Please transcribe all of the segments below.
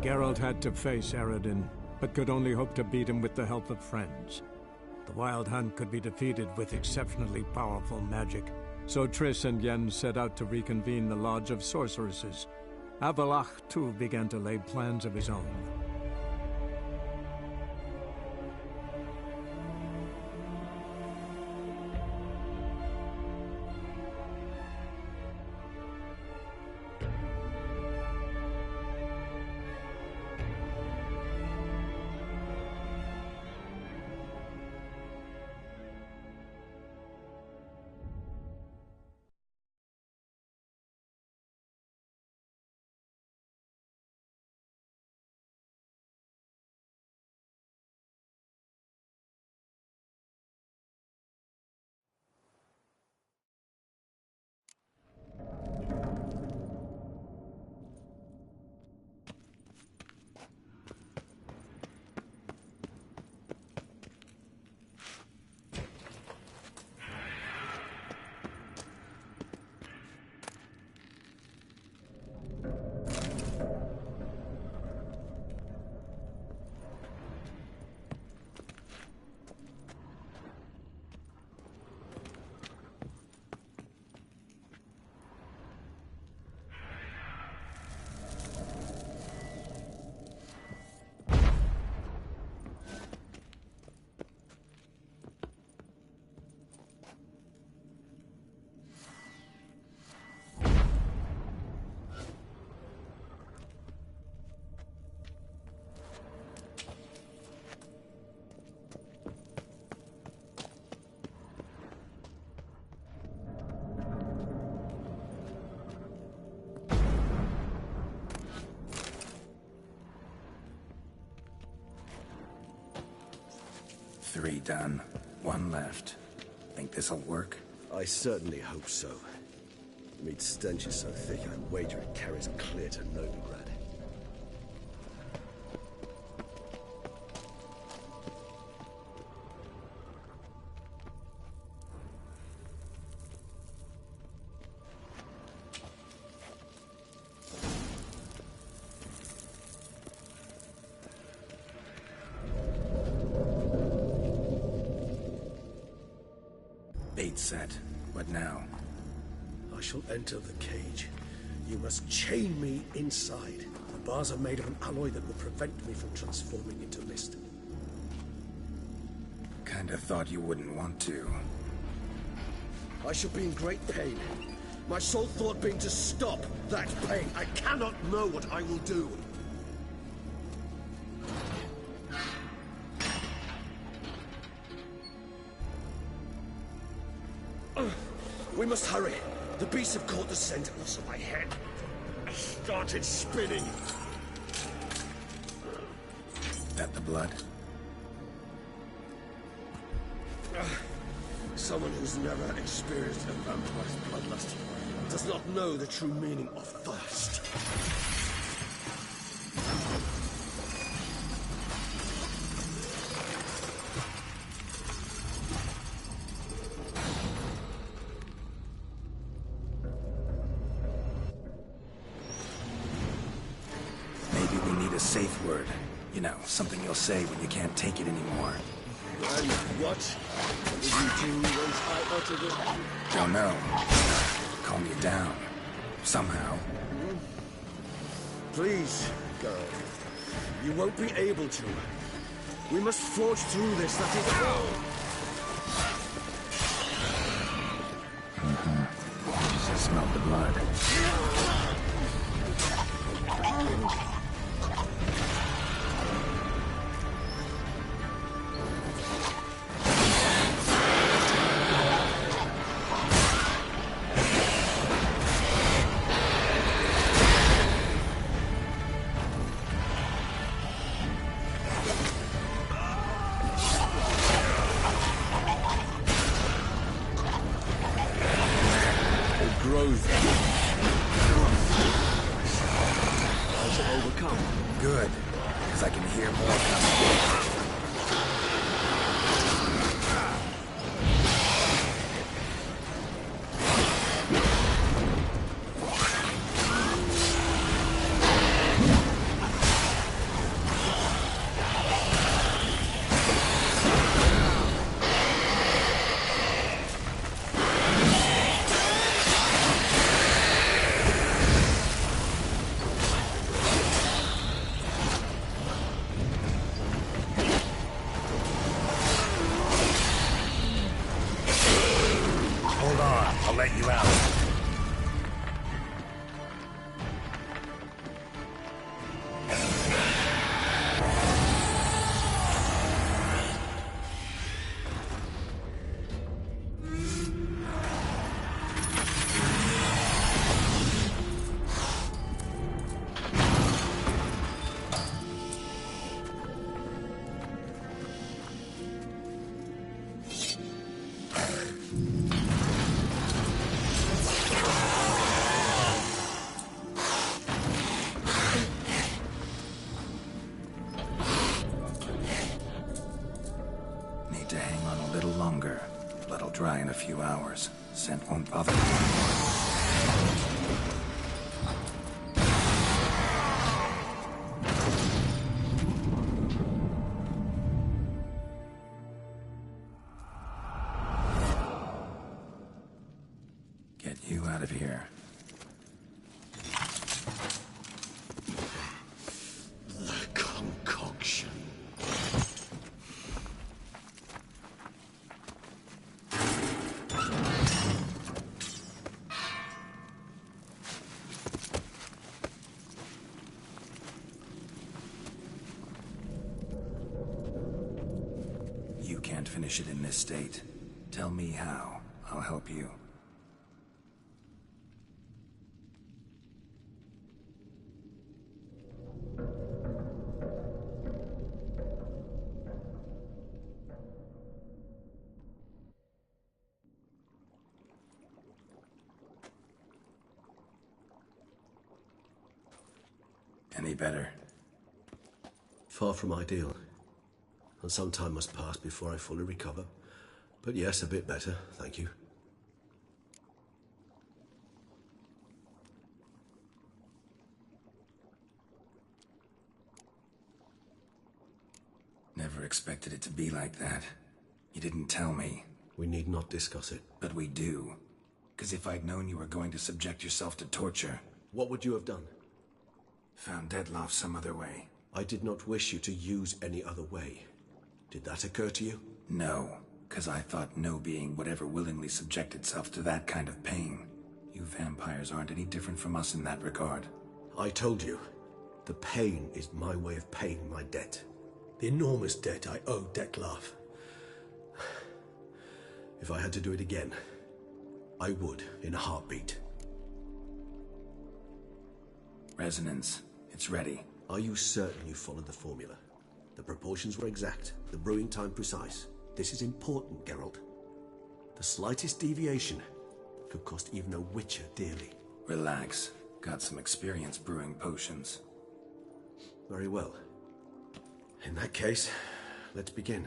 Geralt had to face Eredin, but could only hope to beat him with the help of friends. The Wild Hunt could be defeated with exceptionally powerful magic, so Triss and Yen set out to reconvene the Lodge of Sorceresses. Avalach, too, began to lay plans of his own. Three done. One left. Think this'll work? I certainly hope so. The meat's stench is so thick, I wager it carries clear to Novigrad. Bait set. What now? I shall enter the cage. You must chain me inside. The bars are made of an alloy that will prevent me from transforming into mist. Kinda thought you wouldn't want to. I shall be in great pain. My sole thought being to stop that pain. I cannot know what I will do. We must hurry. The beasts have caught the scent, and also my head. I started spinning. That the blood? Someone who's never experienced a vampire's bloodlust does not know the true meaning of thirst. A safe word. You know, something you'll say when you can't take it anymore. And what will you do once I utter it? Don't know. Calm you down. Somehow. Please, girl. You won't be able to. We must forge through this, that is all. Just smell the blood. Good, because I can hear more coming. dry in a few hours. Scent won't bother me. Get you out of here. The concoction. You can't finish it in this state. Tell me how. I'll help you. Any better? Far from ideal. And some time must pass before I fully recover. But yes, a bit better, thank you. Never expected it to be like that. You didn't tell me. We need not discuss it. But we do. Because if I'd known you were going to subject yourself to torture... What would you have done? Found Dettlaff some other way. I did not wish you to use any other way. Did that occur to you? No, because I thought no being would ever willingly subject itself to that kind of pain. You vampires aren't any different from us in that regard. I told you, the pain is my way of paying my debt. The enormous debt I owe Dettlaff. If I had to do it again, I would in a heartbeat. Resonance. It's ready. Are you certain you followed the formula? The proportions were exact, the brewing time precise. This is important, Geralt. The slightest deviation could cost even a witcher dearly. Relax. Got some experience brewing potions. Very well. In that case, let's begin.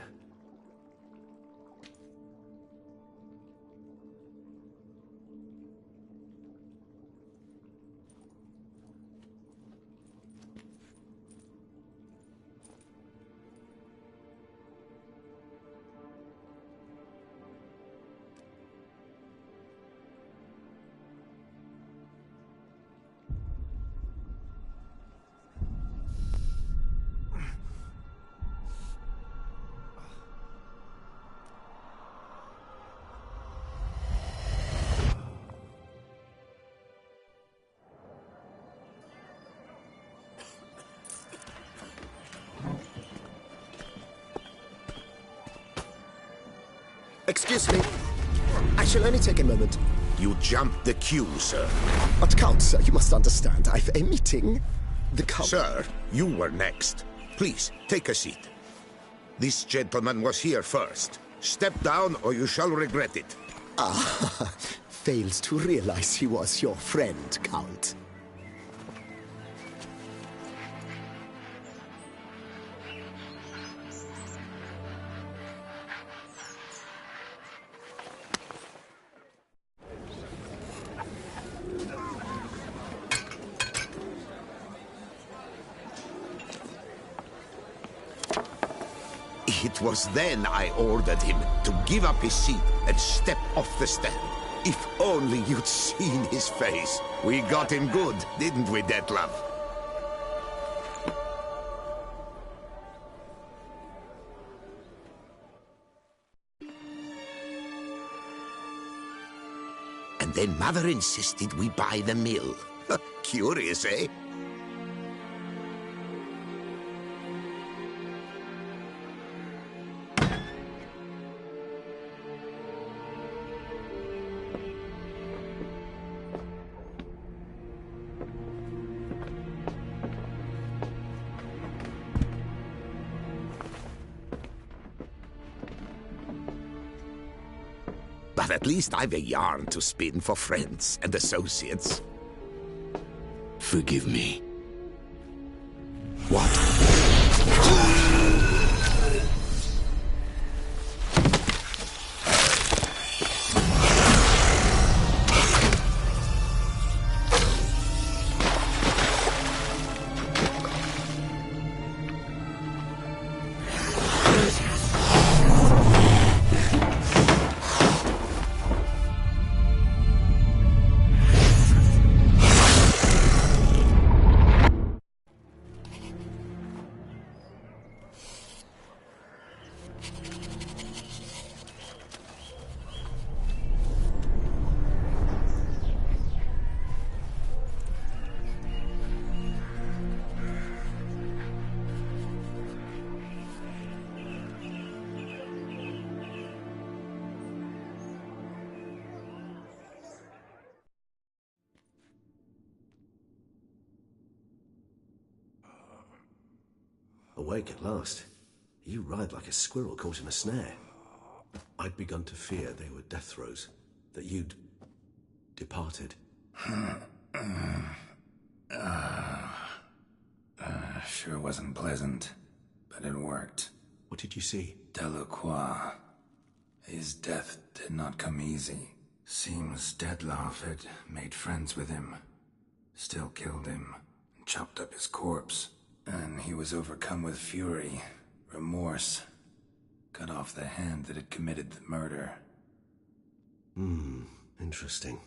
Excuse me. I shall only take a moment. You jumped the queue, sir. But Count, sir, you must understand, I've a meeting. The Count... Sir, you were next. Please, take a seat. This gentleman was here first. Step down or you shall regret it. Ah, fails to realize he was your friend, Count. It was then I ordered him to give up his seat and step off the stand. If only you'd seen his face. We got him good, didn't we, Dettlaff? And then Mother insisted we buy the mill. Curious, eh? But at least I've a yarn to spin for friends and associates. Forgive me. What? Awake at last. You ride like a squirrel caught in a snare. I'd begun to fear they were death throes, that you'd departed. Sure wasn't pleasant, but it worked. What did you see? Delacroix. His death did not come easy. Seems Dettlaff had made friends with him. Still killed him, and chopped up his corpse. And he was overcome with fury, remorse. Cut off the hand that had committed the murder. Interesting.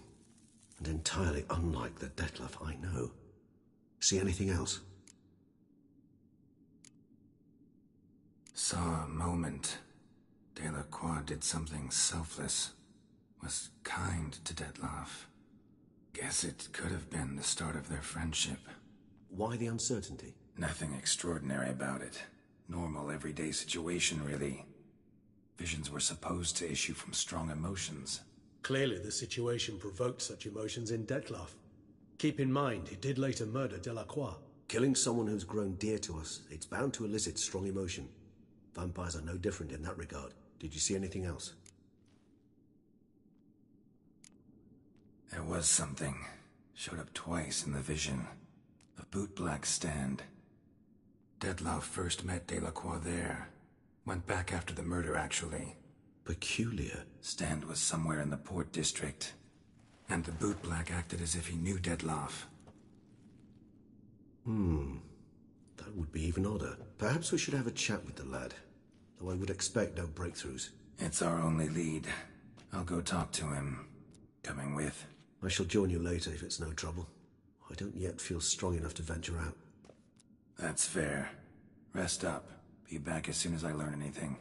And entirely unlike the Dettlaff I know. See anything else? Saw a moment. Delacroix did something selfless. Was kind to Dettlaff. Guess it could have been the start of their friendship. Why the uncertainty? Nothing extraordinary about it. Normal, everyday situation, really. Visions were supposed to issue from strong emotions. Clearly the situation provoked such emotions in Dettlaff. Keep in mind, he did later murder Delacroix. Killing someone who's grown dear to us, it's bound to elicit strong emotion. Vampires are no different in that regard. Did you see anything else? There was something. Showed up twice in the vision. A bootblack stand. Dettlaff first met Delacroix there. Went back after the murder, actually. Peculiar. Stand was somewhere in the Port District. And the bootblack acted as if he knew Dettlaff. That would be even odder. Perhaps we should have a chat with the lad. Though I would expect no breakthroughs. It's our only lead. I'll go talk to him. Coming with? I shall join you later if it's no trouble. I don't yet feel strong enough to venture out. That's fair. Rest up. Be back as soon as I learn anything.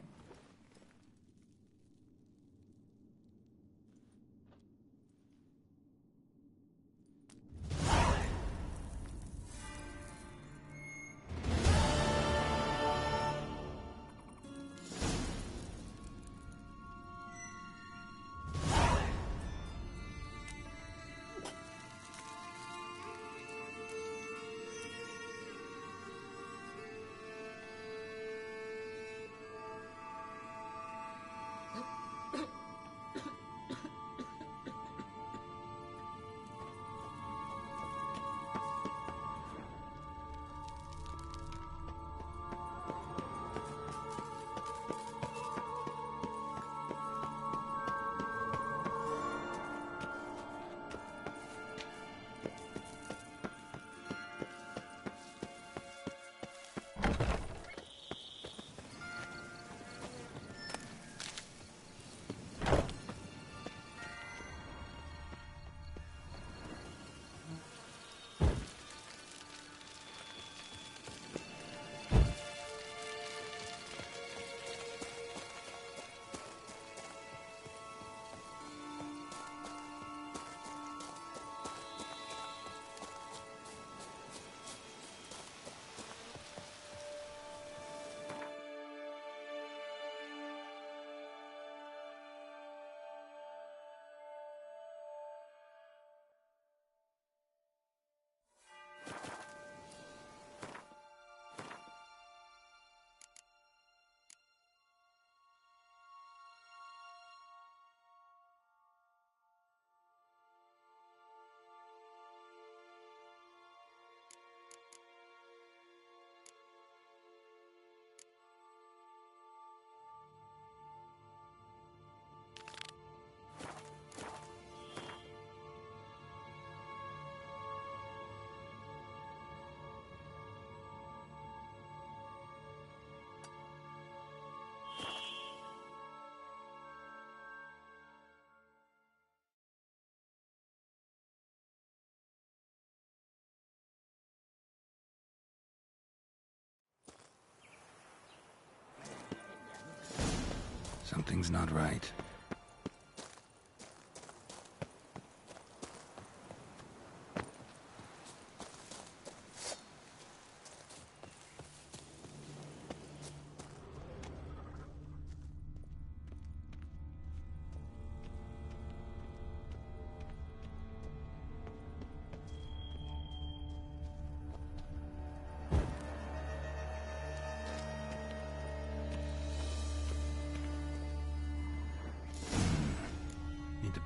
Something's not right.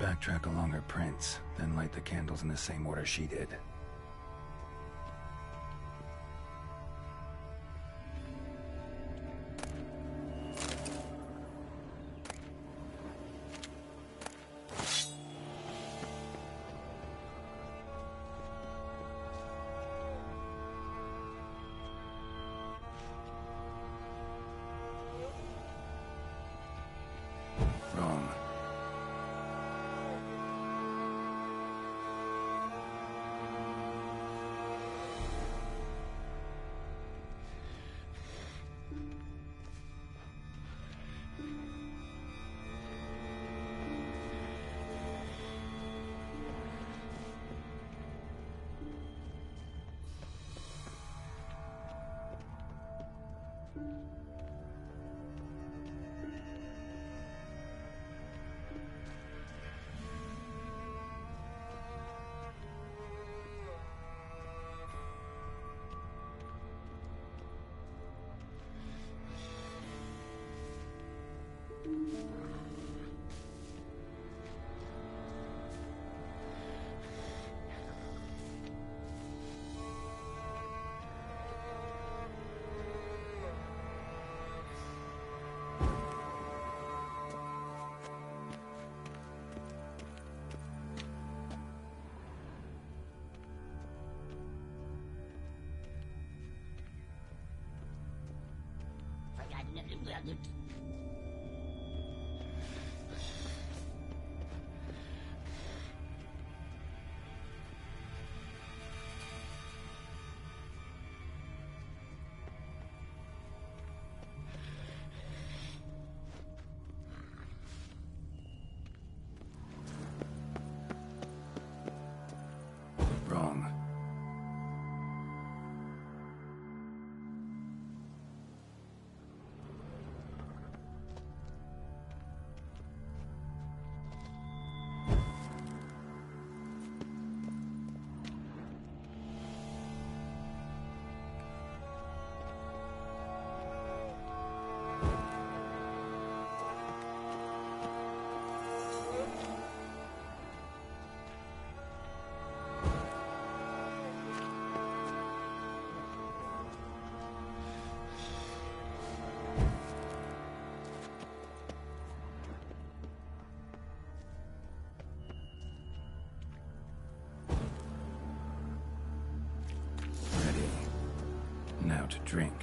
backtrack along her prints, then light the candles in the same order she did. Wrong. Wrong. Now to drink.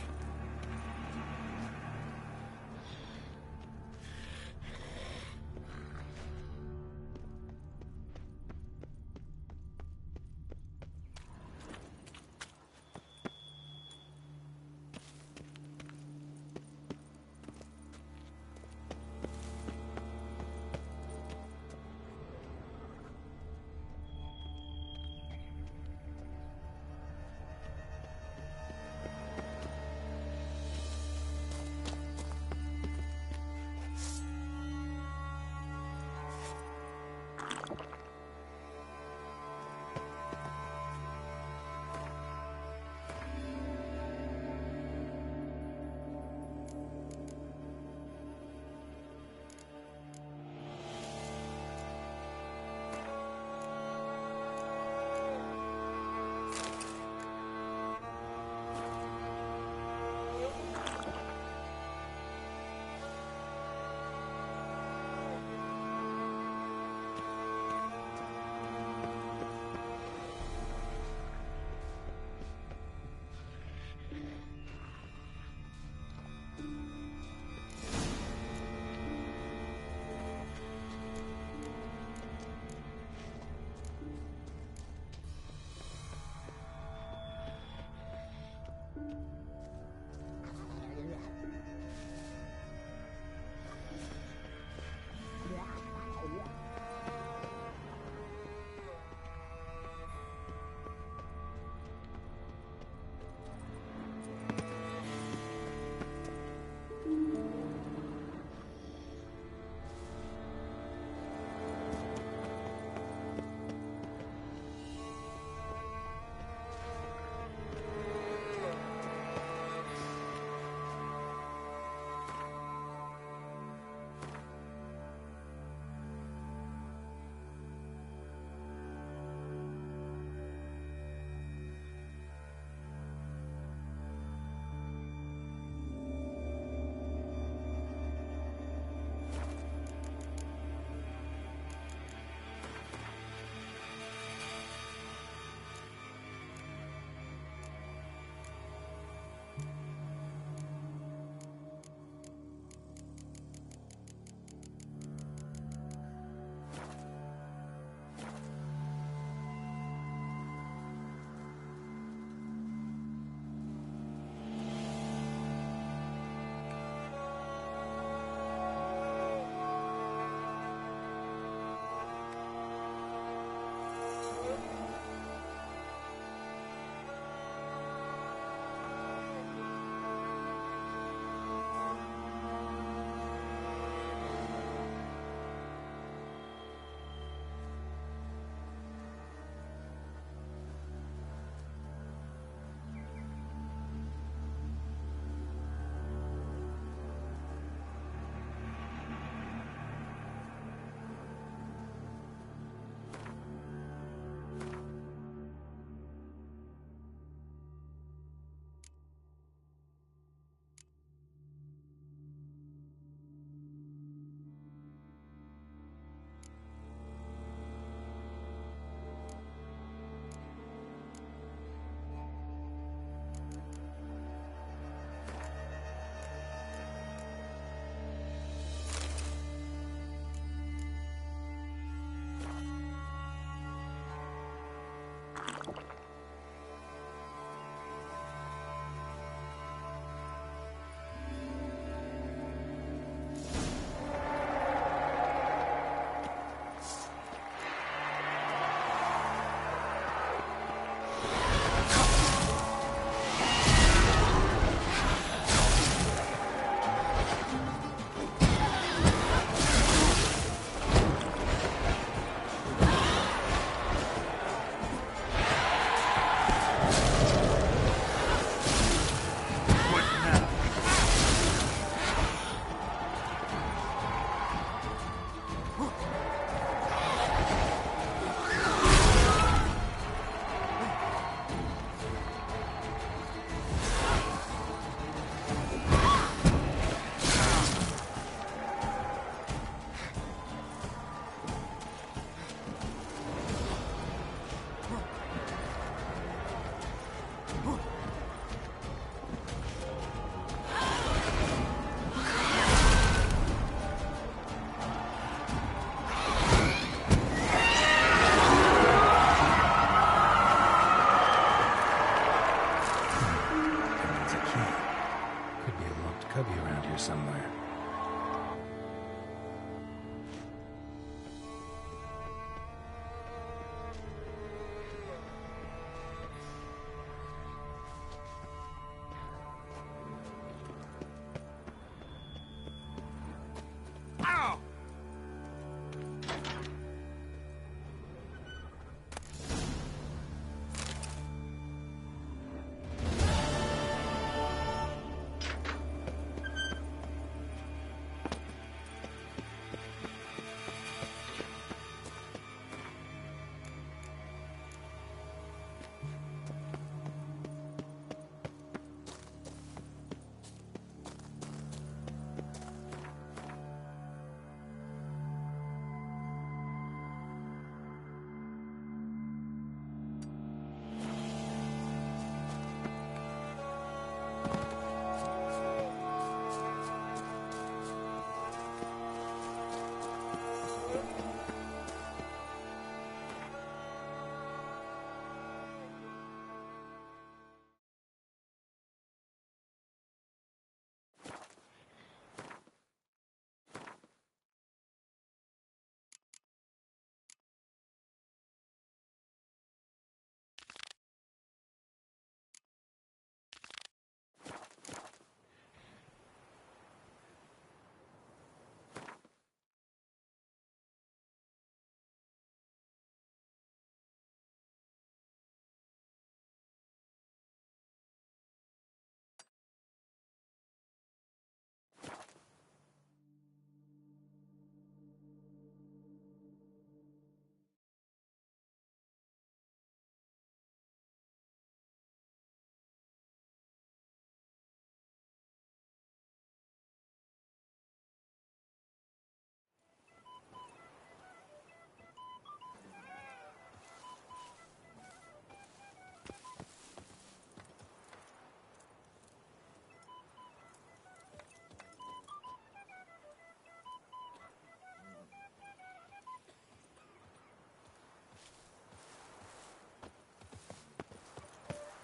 Locked cubby around here somewhere.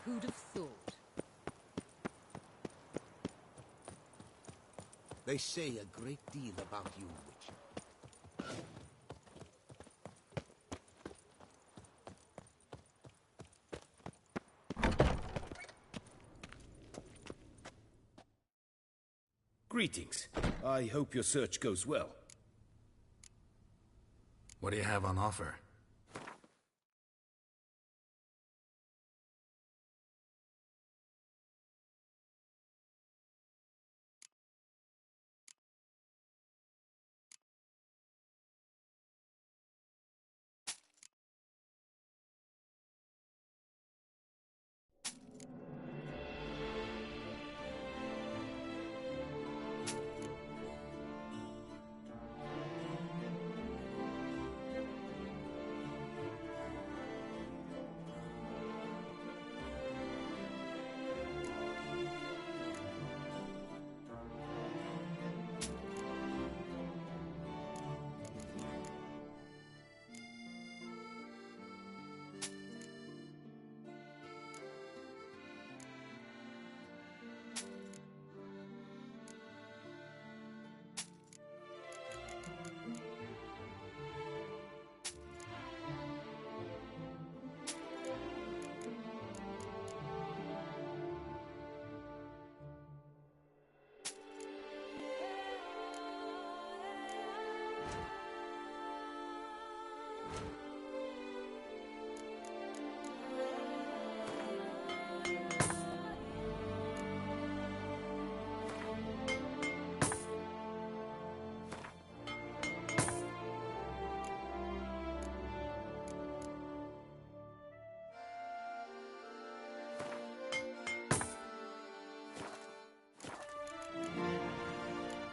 Who'd have thought? They say a great deal about you, Witcher. Greetings. I hope your search goes well. What do you have on offer?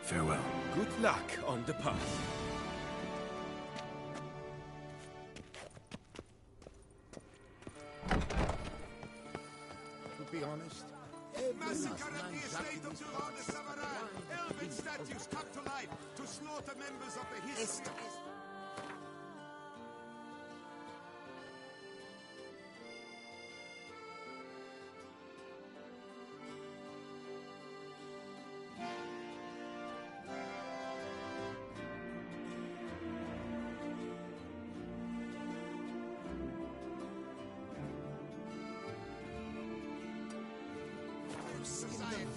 Farewell. Good luck on the path. To be honest, Massacre at the estate of Durand de Savarin. Elven statues come to life to slaughter members of the history.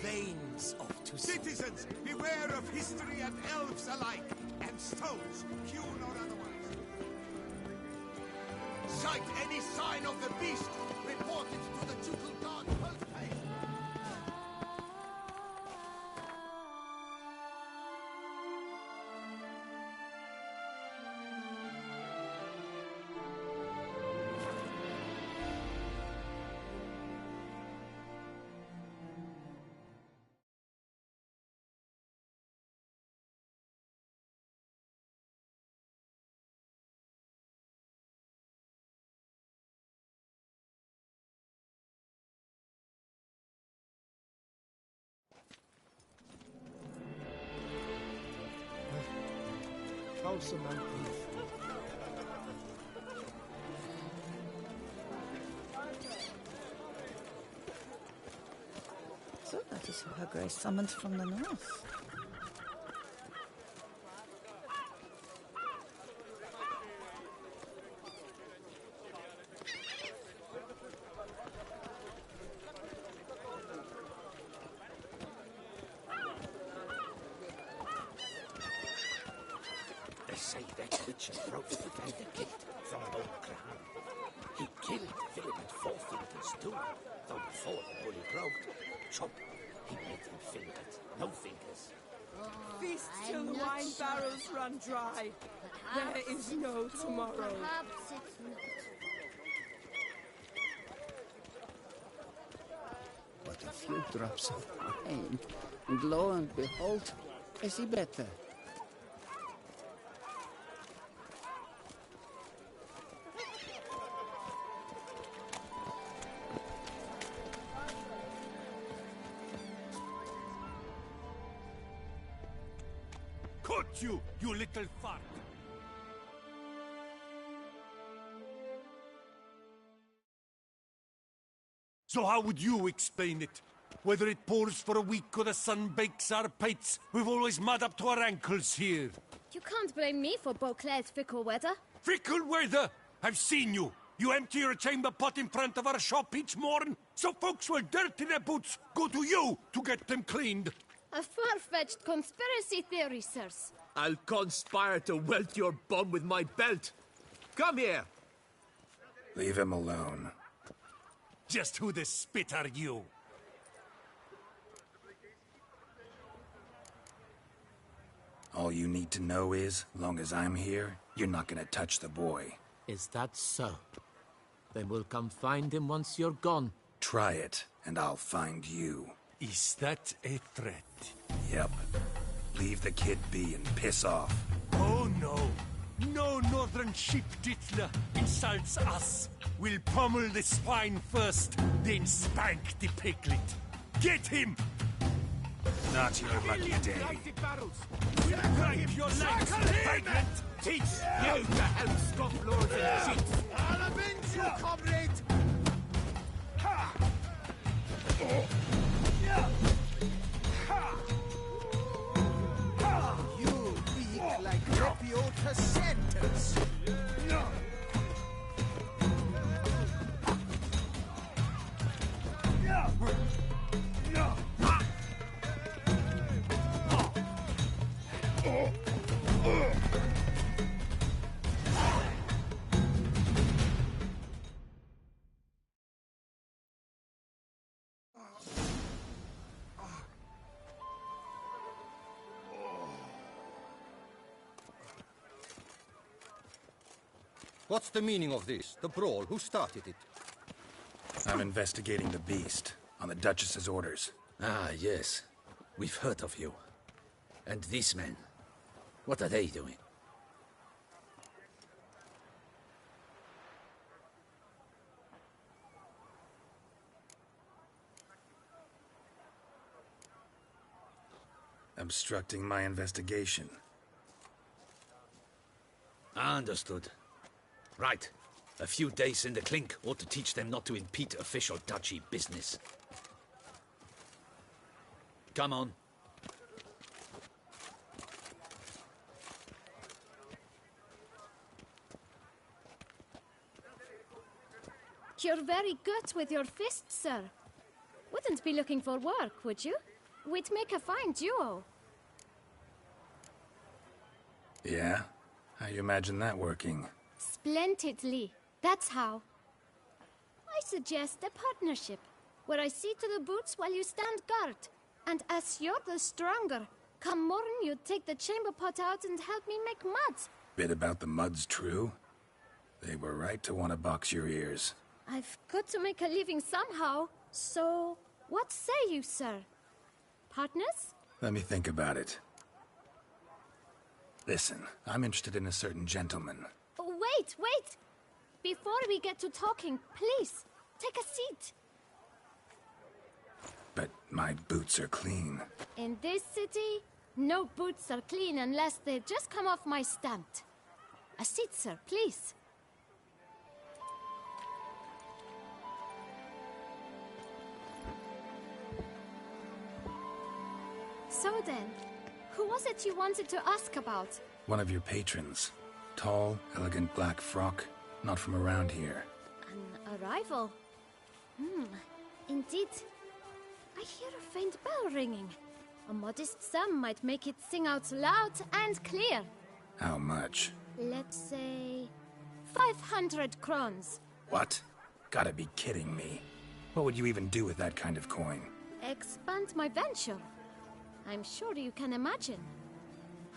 veins of to Citizens, beware of history and elves alike, and stones, hewn or otherwise. Sight any sign of the beast, report it to the ducal guard post. So that is who Her Grace summoned from the north. They say that Witcher broke the Thunder Gate from an old crown. He killed Philip at Four Fingers too, though before the Holy Grove, chop, he made him fingered, no fingers. Feast till the wine barrels run dry. There is no tomorrow. Perhaps it's not. But a few drops of wine, and lo and behold, is he better? Cut you, you little fart! So how would you explain it? Whether it pours for a week or the sun bakes our pates, we've always mud up to our ankles here. You can't blame me for Beauclair's fickle weather. Fickle weather? I've seen you. You empty your chamber pot in front of our shop each morn, so folks will dirty their boots go to you to get them cleaned. A far-fetched conspiracy theory, sirs. I'll conspire to welt your bum with my belt. Come here. Leave him alone. Just who the spit are you? All you need to know is, long as I'm here, you're not gonna touch the boy. Is that so? Then we'll come find him once you're gone. Try it, and I'll find you. Is that a threat? Yep. Leave the kid be and piss off. Oh no! No northern sheep dittler insults us. We'll pummel the swine first, then spank the piglet. Get him! Not your lucky day. We'll break your legs, vagrant! Teach you to help scofflords and cheats! I'll avenge you, comrade! You beak like Repiota centers. What's the meaning of this? The brawl? Who started it? I'm investigating the beast, on the Duchess's orders. Ah, yes. We've heard of you. And these men, what are they doing? Obstructing my investigation. Understood. Right. A few days in the clink ought to teach them not to impede official duchy business. Come on. You're very good with your fists, sir. wouldn't be looking for work, would you? We'd make a fine duo. Yeah? How you imagine that working? Splendidly. That's how. I suggest a partnership, where I see to the boots while you stand guard. And as you're the stronger, come morn you take the chamber pot out and help me make mud. Bit about the mud's true? They were right to want to box your ears. I've got to make a living somehow, so what say you, sir? Partners? Let me think about it. Listen, I'm interested in a certain gentleman. Wait! Before we get to talking, please, take a seat. But my boots are clean. In this city, no boots are clean unless they just come off my stamp. A seat, sir, please. So then, who was it you wanted to ask about? One of your patrons. Tall, elegant black frock. Not from around here. An arrival? Indeed. I hear a faint bell ringing. A modest sum might make it sing out loud and clear. How much? Let's say 500 crowns. What? Gotta be kidding me. What would you even do with that kind of coin? Expand my venture. I'm sure you can imagine.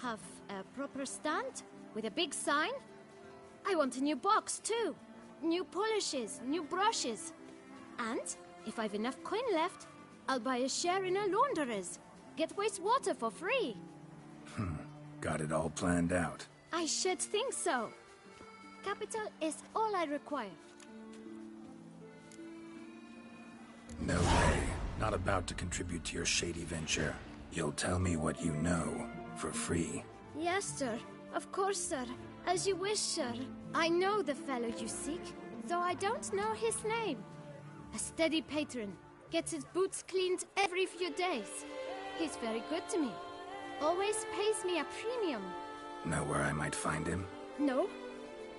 Have a proper stand with a big sign. I want a new box too. New polishes, new brushes. And if I've enough coin left, I'll buy a share in a launderer's. Get wastewater for free. Got it all planned out. I should think so. Capital is all I require. No way. Not about to contribute to your shady venture. You'll tell me what you know, for free. Yes, sir. Of course, sir. As you wish, sir. I know the fellow you seek, though I don't know his name. A steady patron. Gets his boots cleaned every few days. He's very good to me. Always pays me a premium. Know where I might find him? No,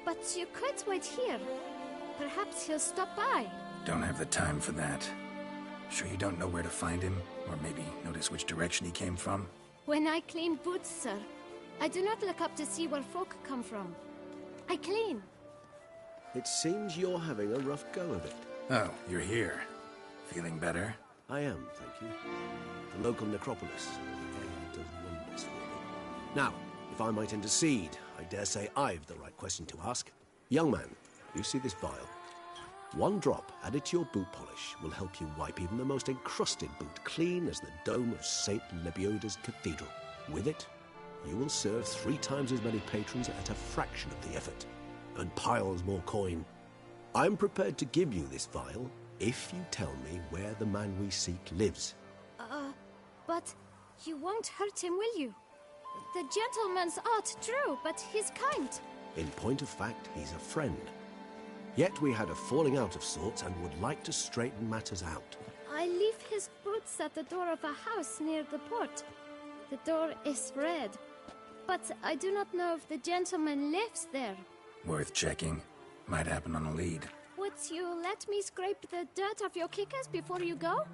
but you could wait here. Perhaps he'll stop by. Don't have the time for that. Sure you don't know where to find him? Or maybe notice which direction he came from? When I clean boots, sir, I do not look up to see where folk come from. I clean. It seems you're having a rough go of it. Oh, you're here. Feeling better? I am, thank you. The local necropolis. The air does wonders for me. Now, if I might intercede, I dare say I've the right question to ask. Young man, you see this vial? One drop added to your boot polish will help you wipe even the most encrusted boot clean as the dome of St. Lebioda's Cathedral. With it, you will serve 3 times as many patrons at a fraction of the effort, and piles more coin. I'm prepared to give you this vial if you tell me where the man we seek lives. But you won't hurt him, will you? The gentleman's art true, but he's kind. In point of fact, he's a friend. Yet we had a falling out of sorts and would like to straighten matters out. I leave his boots at the door of a house near the port. The door is red, but I do not know if the gentleman lives there. Worth checking. Might happen on a lead. Would you let me scrape the dirt off your kickers before you go?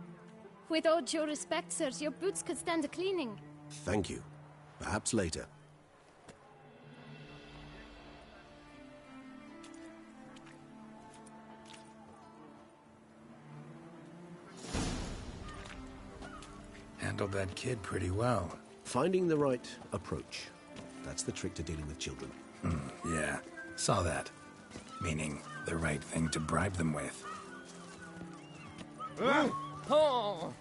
With all due respect, sirs, your boots could stand a cleaning. Thank you. Perhaps later. Handled that kid pretty well. Finding the right approach. That's the trick to dealing with children. Yeah, saw that. Meaning, the right thing to bribe them with. Oh!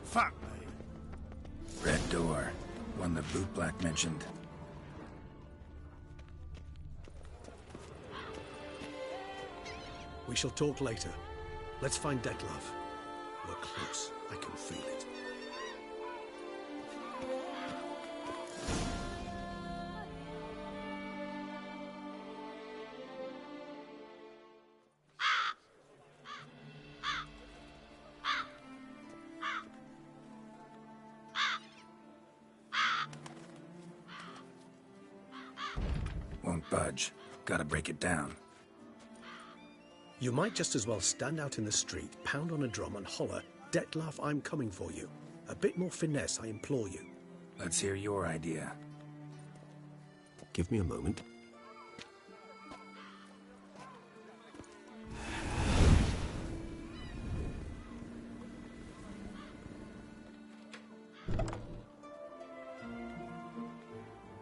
Fuck. Red door. One the boot black mentioned. We shall talk later. Let's find Detlef. We're close. I can feel it. won't budge. Gotta break it down. You might just as well stand out in the street, pound on a drum and holler, "Dettlaff, I'm coming for you." A bit more finesse, I implore you. Let's hear your idea. Give me a moment.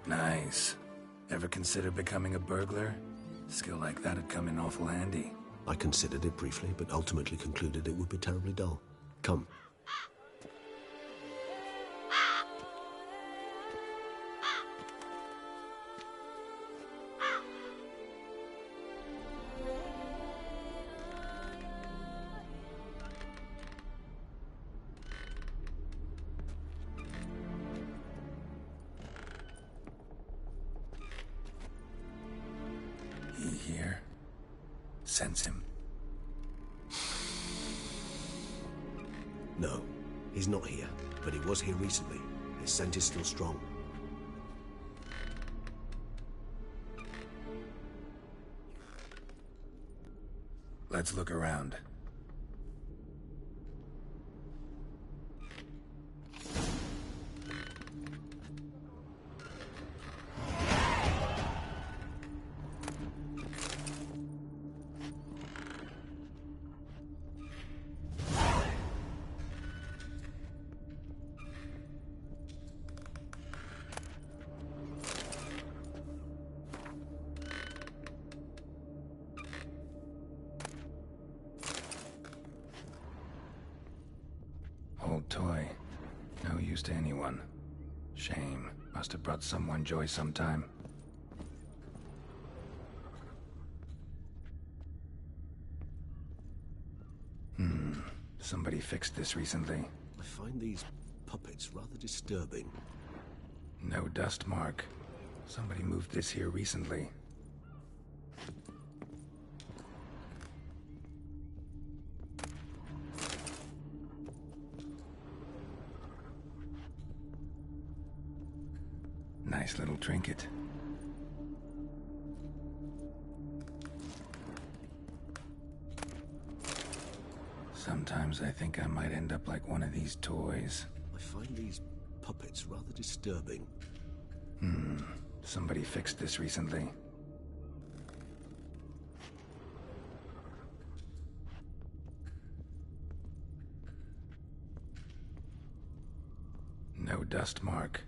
Nice. Ever consider becoming a burglar? Skill like that'd come in awful handy. I considered it briefly, but ultimately concluded it would be terribly dull. Come. He here? Sense him. No, he's not here, but he was here recently. His scent is still strong. Let's look around. Old toy. No use to anyone. Shame. Must have brought someone joy sometime. Somebody fixed this recently. I find these puppets rather disturbing. No dust mark. Somebody moved this here recently. Nice little trinket. Sometimes I think I might end up like one of these toys. I find these puppets rather disturbing. Somebody fixed this recently. No dust mark.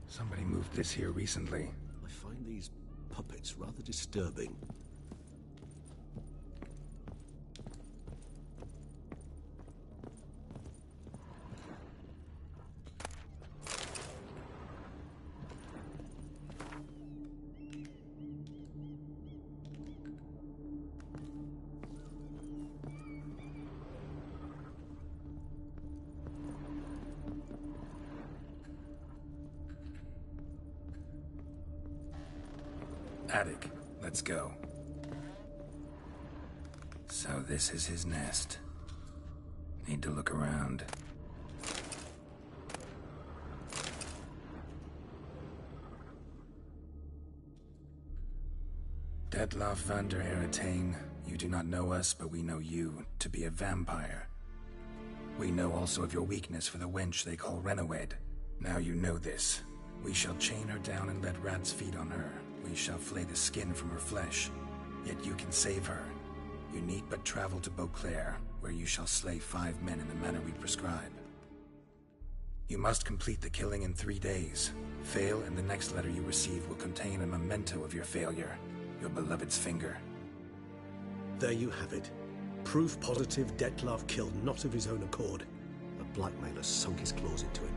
Somebody moved this here recently. I find these puppets rather disturbing. Attic, let's go. So this is his nest. Need to look around. Dettlaff van der Heretain, you do not know us, but we know you to be a vampire. We know also of your weakness for the wench they call Renowed. Now you know this. We shall chain her down and let rats feed on her. We shall flay the skin from her flesh. Yet you can save her. You need but travel to Beauclair, where you shall slay 5 men in the manner we prescribe. You must complete the killing in 3 days. Fail, and the next letter you receive will contain a memento of your failure. Your beloved's finger. There you have it. Proof positive Dettlaff killed not of his own accord. A blackmailer sunk his claws into him.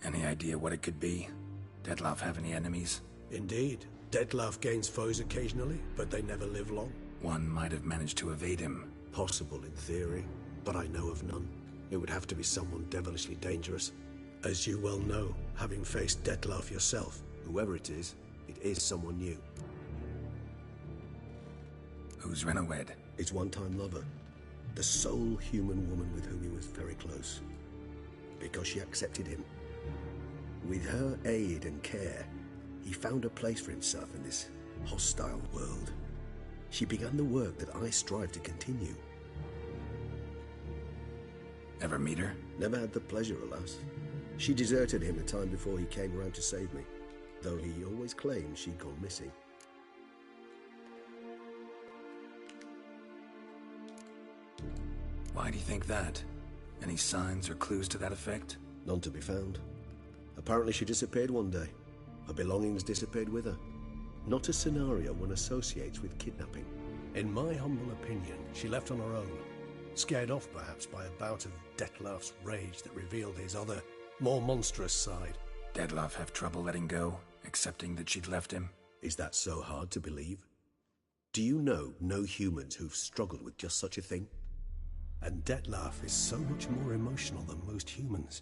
Any idea what it could be? Dettlaff have any enemies? Indeed. Dettlaff gains foes occasionally, but they never live long. One might have managed to evade him. Possible in theory, but I know of none. It would have to be someone devilishly dangerous. As you well know, having faced Dettlaff yourself. Whoever it is someone new. Who's Renowed? His one-time lover. The sole human woman with whom he was very close. Because she accepted him. With her aid and care, he found a place for himself in this hostile world. She began the work that I strive to continue. Ever meet her? Never had the pleasure, alas. She deserted him a time before he came around to save me, though he always claimed she'd gone missing. Why do you think that? Any signs or clues to that effect? None to be found. Apparently she disappeared one day. Her belongings disappeared with her. Not a scenario one associates with kidnapping. In my humble opinion, she left on her own. Scared off, perhaps, by a bout of Detlef's rage that revealed his other, more monstrous side. Detlef have trouble letting go, accepting that she'd left him? Is that so hard to believe? Do you know no humans who've struggled with just such a thing? And Detlef is so much more emotional than most humans.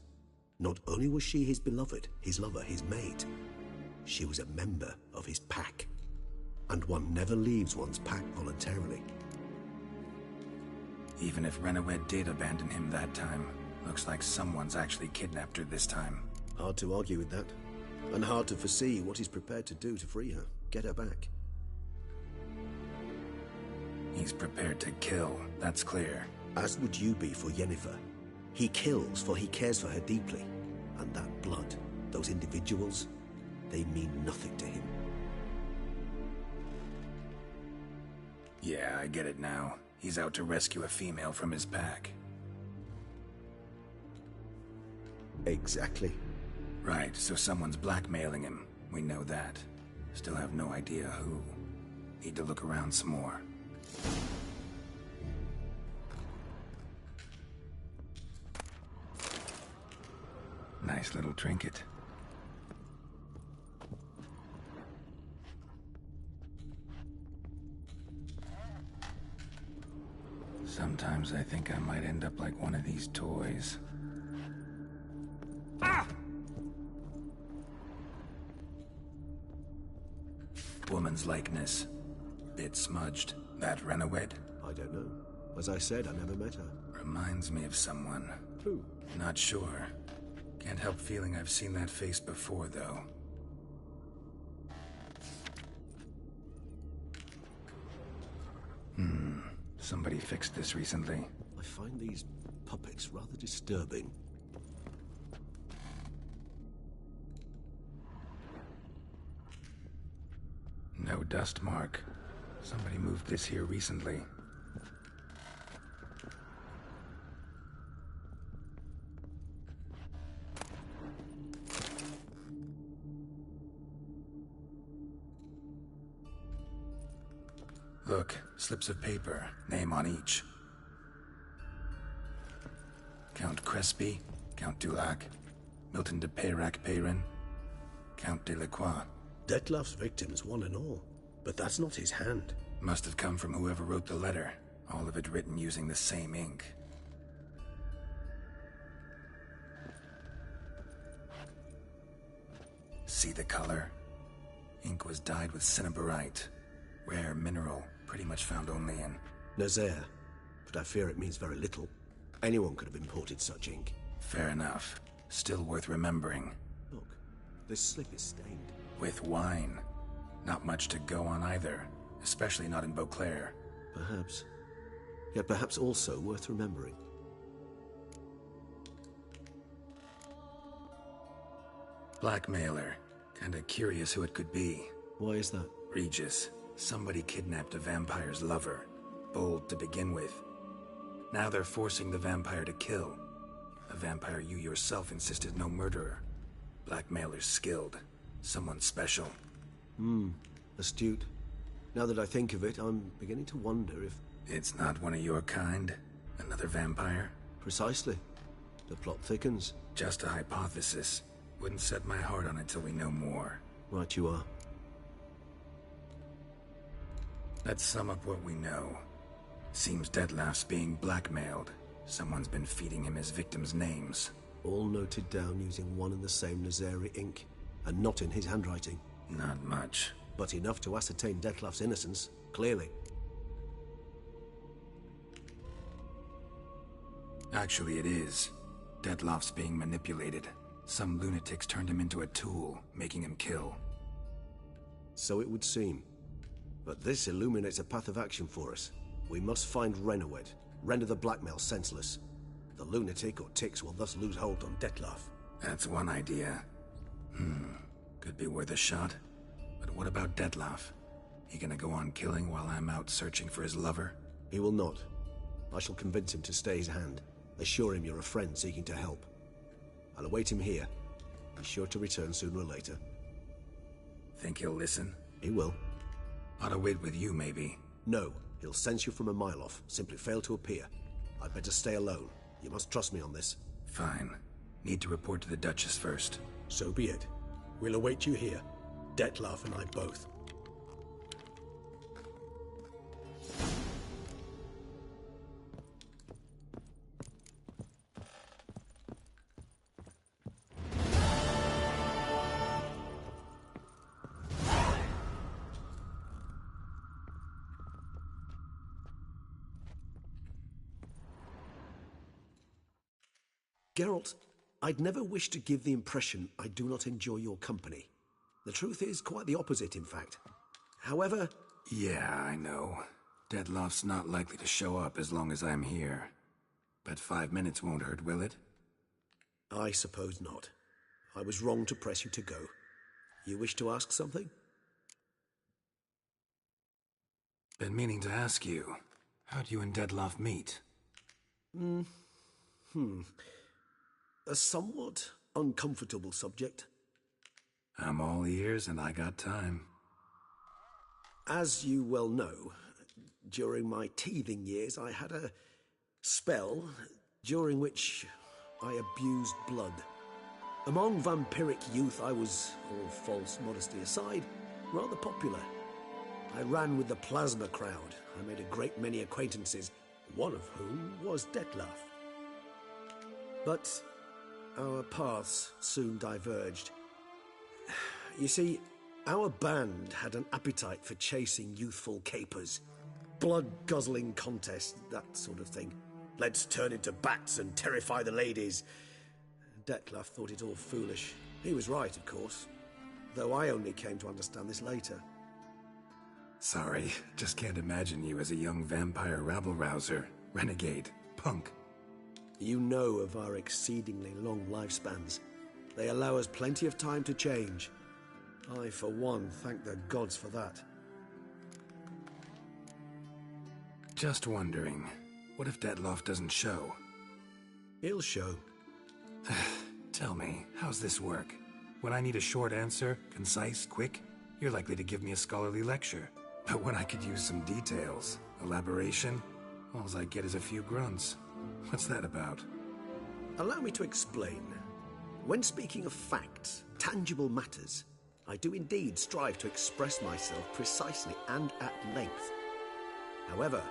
Not only was she his beloved, his lover, his mate, she was a member of his pack. And one never leaves one's pack voluntarily. Even if Renawed did abandon him that time, looks like someone's actually kidnapped her this time. Hard to argue with that. And hard to foresee what he's prepared to do to free her, get her back. He's prepared to kill, that's clear. As would you be for Yennefer. He kills for he cares for her deeply. And that blood, those individuals, they mean nothing to him. Yeah, I get it now. He's out to rescue a female from his pack. Exactly. Right, so someone's blackmailing him. We know that. Still have no idea who. Need to look around some more. Nice little trinket. Sometimes I think I might end up like one of these toys. Ah! Woman's likeness. Bit smudged. That Renawed? I don't know. As I said, I never met her. Reminds me of someone. Who? Not sure. Can't help feeling I've seen that face before, though. Somebody fixed this recently. I find these puppets rather disturbing. No dust mark. Somebody moved this here recently. Look, slips of paper, name on each. Count Crespi, Count Dulac, Milton de Peyrac-Peyrin, Count Delacroix. Detlef's victims, one and all. But that's not his hand. Must have come from whoever wrote the letter. All of it written using the same ink. See the color? Ink was dyed with cinnabarite. Rare mineral, pretty much found only in Nazaire, but I fear it means very little. Anyone could have imported such ink. Fair enough. Still worth remembering. Look, this slip is stained. With wine. Not much to go on either, especially not in Beauclair. Perhaps. Yet perhaps also worth remembering. Blackmailer. Kinda curious who it could be. Why is that? Regis. Somebody kidnapped a vampire's lover. Bold to begin with. Now they're forcing the vampire to kill. A vampire you yourself insisted no murderer. Blackmailer's skilled. Someone special. Astute. Now that I think of it, I'm beginning to wonder if... It's not one of your kind? Another vampire? Precisely. The plot thickens. Just a hypothesis. Wouldn't set my heart on it till we know more. Right you are. Let's sum up what we know. Seems Detlef's being blackmailed. Someone's been feeding him his victims' names. All noted down using one and the same Nazaire ink, and not in his handwriting. Not much. But enough to ascertain Detlef's innocence, clearly. Actually, it is. Detlef's being manipulated. Some lunatics turned him into a tool, making him kill. So it would seem. But this illuminates a path of action for us. We must find Renowed, render the blackmail senseless. The lunatic or ticks will thus lose hold on Dettlaff. That's one idea. Could be worth a shot. But what about Dettlaff? He gonna go on killing while I'm out searching for his lover? He will not. I shall convince him to stay his hand. Assure him you're a friend seeking to help. I'll await him here. He's sure to return sooner or later. Think he'll listen? He will. Ought to wait with you, maybe. No. He'll sense you from a mile off. Simply fail to appear. I'd better stay alone. You must trust me on this. Fine. Need to report to the Duchess first. So be it. We'll await you here. Dettlaff and I both. Geralt, I'd never wish to give the impression I do not enjoy your company. The truth is quite the opposite, in fact. However... Yeah, I know. Dettlaff's not likely to show up as long as I'm here. But 5 minutes won't hurt, will it? I suppose not. I was wrong to press you to go. You wish to ask something? Been meaning to ask you. How'd you and Dettlaff meet? A somewhat uncomfortable subject. I'm all ears and I got time. As you well know, during my teething years I had a spell during which I abused blood. Among vampiric youth I was, all false modesty aside, rather popular. I ran with the plasma crowd. I made a great many acquaintances, one of whom was Dettlaff. But our paths soon diverged. You see, our band had an appetite for chasing youthful capers. Blood-guzzling contests, that sort of thing. Let's turn into bats and terrify the ladies. Dettlaff thought it all foolish. He was right, of course. Though I only came to understand this later. Sorry, just can't imagine you as a young vampire rabble-rouser, renegade, punk. You know of our exceedingly long lifespans. They allow us plenty of time to change. I, for one, thank the gods for that. Just wondering, what if Dettlaff doesn't show? He'll show. Tell me, how's this work? When I need a short answer, concise, quick, you're likely to give me a scholarly lecture. But when I could use some details, elaboration, all I get is a few grunts. What's that about? Allow me to explain. When speaking of facts, tangible matters, I do indeed strive to express myself precisely and at length. However,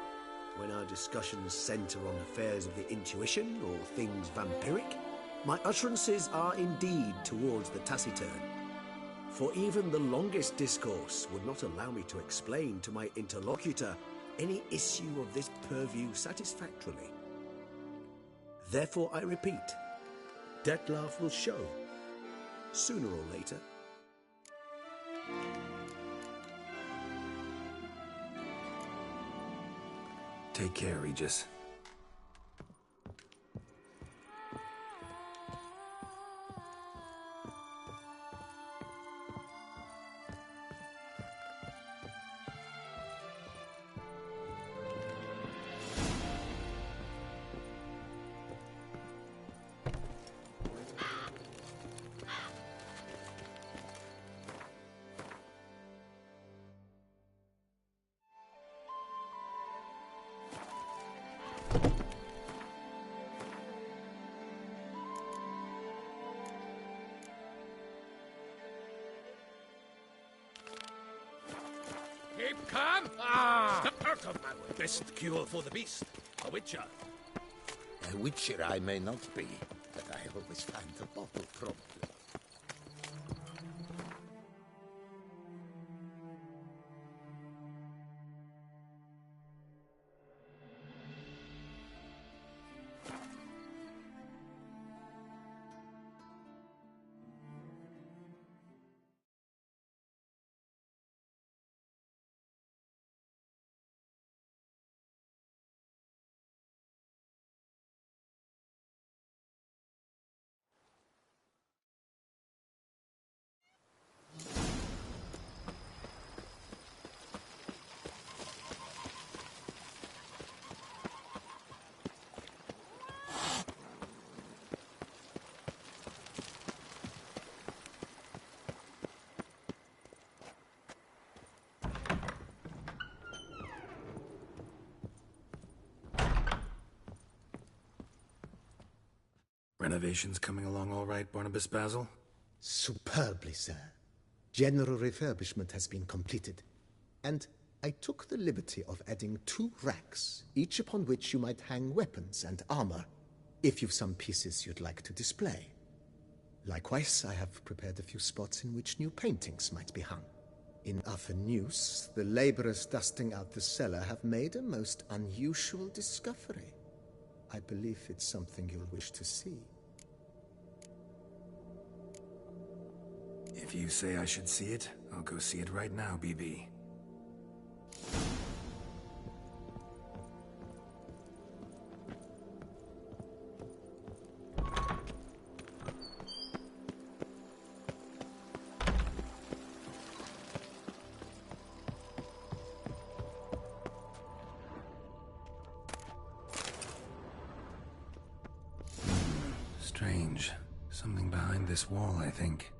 when our discussions center on affairs of the intuition or things vampiric, my utterances are indeed towards the taciturn. For even the longest discourse would not allow me to explain to my interlocutor any issue of this purview satisfactorily. Therefore, I repeat, Dettlaff will show, sooner or later. Take care, Regis. Keep calm! Step out of my way! Best cure for the beast, a witcher. A witcher I may not be, but I always find the bottle promptly. Renovations coming along all right, Barnabas Basil? Superbly, sir. General refurbishment has been completed, and I took the liberty of adding 2 racks, each upon which you might hang weapons and armor, if you've some pieces you'd like to display. Likewise, I have prepared a few spots in which new paintings might be hung. In other news, the laborers dusting out the cellar have made a most unusual discovery. I believe it's something you'll wish to see. If you say I should see it, I'll go see it right now, BB. Strange. Something behind this wall, I think.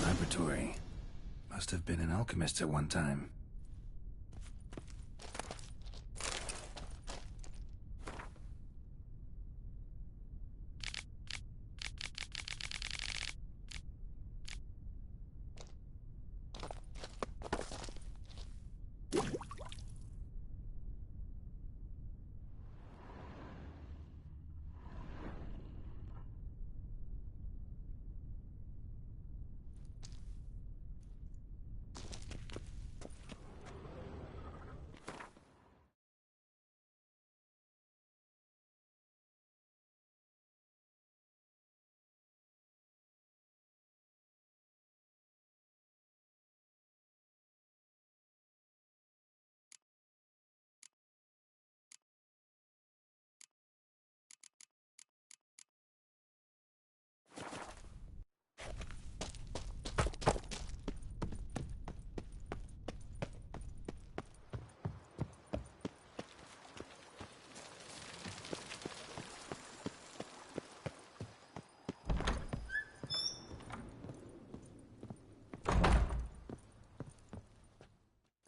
Laboratory. Must have been an alchemist at one time.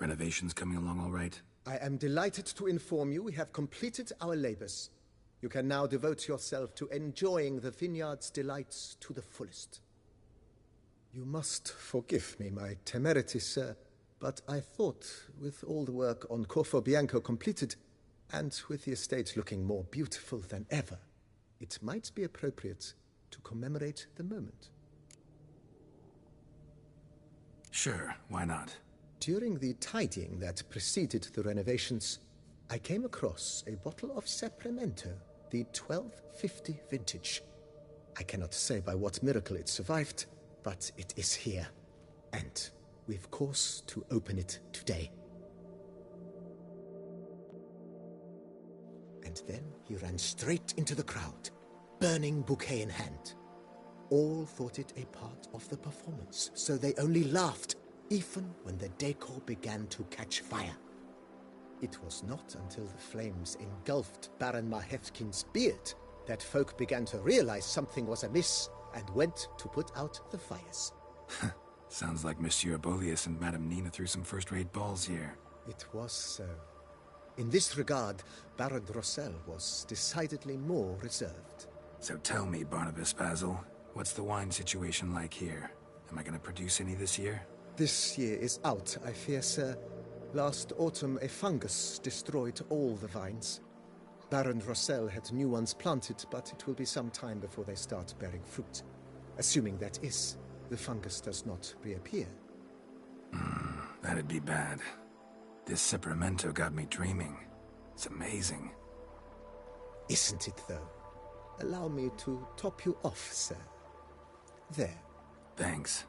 Renovations coming along all right? I am delighted to inform you we have completed our labors. You can now devote yourself to enjoying the vineyard's delights to the fullest. You must forgive me my temerity, sir, but I thought, with all the work on Corfo Bianco completed, and with the estate looking more beautiful than ever, it might be appropriate to commemorate the moment. Sure, why not? During the tidying that preceded the renovations, I came across a bottle of Sapramento, the 1250 vintage. I cannot say by what miracle it survived, but it is here, and we've cause to open it today. And then he ran straight into the crowd, burning bouquet in hand. All thought it a part of the performance, so they only laughed, even when the decor began to catch fire. It was not until the flames engulfed Baron Mahevkin's beard that folk began to realize something was amiss and went to put out the fires. Sounds like Monsieur Bolius and Madame Nina threw some first-rate balls here. It was so. In this regard, Baron Rossel was decidedly more reserved. So tell me, Barnabas Basil, what's the wine situation like here? Am I going to produce any this year? This year is out, I fear, sir. Last autumn, a fungus destroyed all the vines. Baron Rossel had new ones planted, but it will be some time before they start bearing fruit. Assuming that is, the fungus does not reappear. That'd be bad. This Sacramento got me dreaming. It's amazing. Isn't it, though? Allow me to top you off, sir. There. Thanks.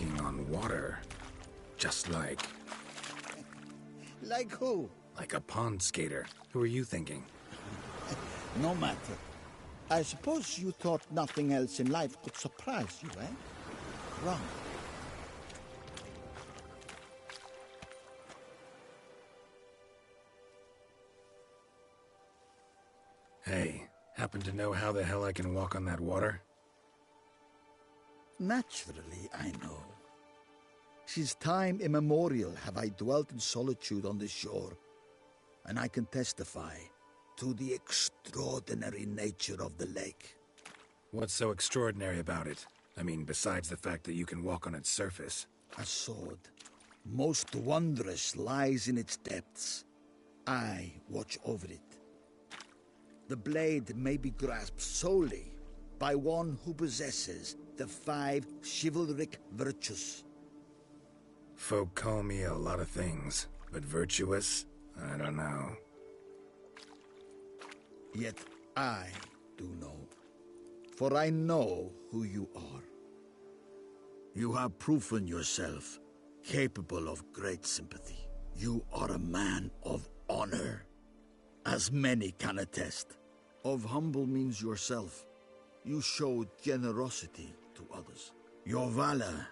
Walking on water. Just like... Like who? Like a pond skater. Who are you thinking? No matter. I suppose you thought nothing else in life could surprise you, eh? Wrong. Hey, happen to know how the hell I can walk on that water? Naturally, I know. Since time immemorial have I dwelt in solitude on this shore, and I can testify to the extraordinary nature of the lake. What's so extraordinary about it? I mean, besides the fact that you can walk on its surface. A sword, most wondrous, lies in its depths. I watch over it. The blade may be grasped solely by one who possesses the 5 chivalric virtues. Folk call me a lot of things, but virtuous? I don't know. Yet I do know, for I know who you are. You have proven yourself capable of great sympathy. You are a man of honor, as many can attest. Of humble means yourself. You showed generosity to others. Your valor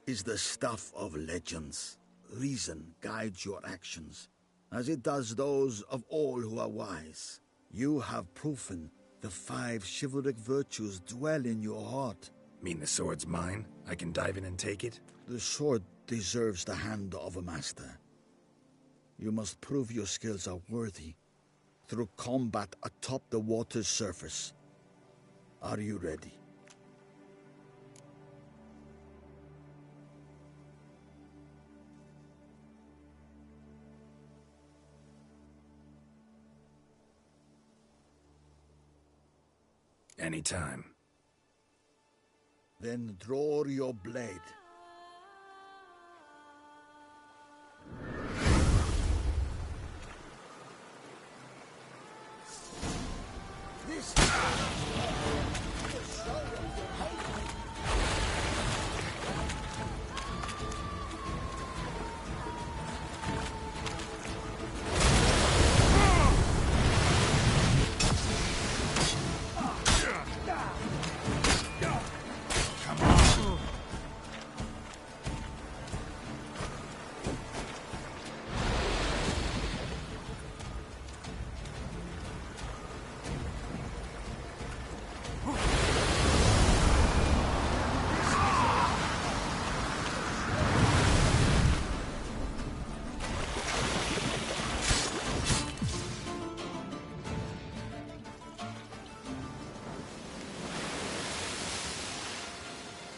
is the stuff of legends. Reason guides your actions, as it does those of all who are wise. You have proven the 5 chivalric virtues dwell in your heart. Mean the sword's mine? I can dive in and take it? The sword deserves the hand of a master. You must prove your skills are worthy through combat atop the water's surface. Are you ready? Anytime. Then draw your blade. This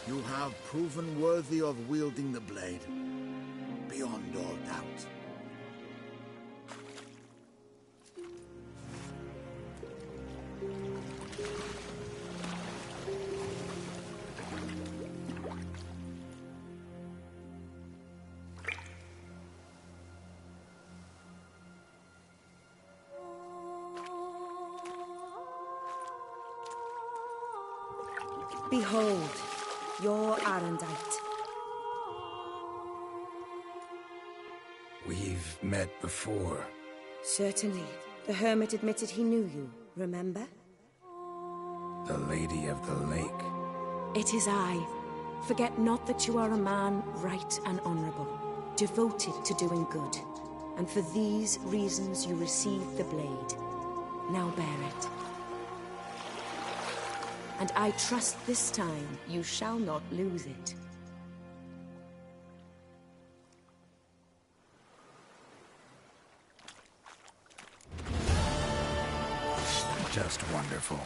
You have proven worthy of wielding the blade, beyond all doubt. Behold, your Arendite. We've met before. Certainly. The hermit admitted he knew you, remember? The Lady of the Lake. It is I. Forget not that you are a man right and honorable, devoted to doing good. And for these reasons you received the blade. Now bear it. And I trust this time you shall not lose it. Just wonderful.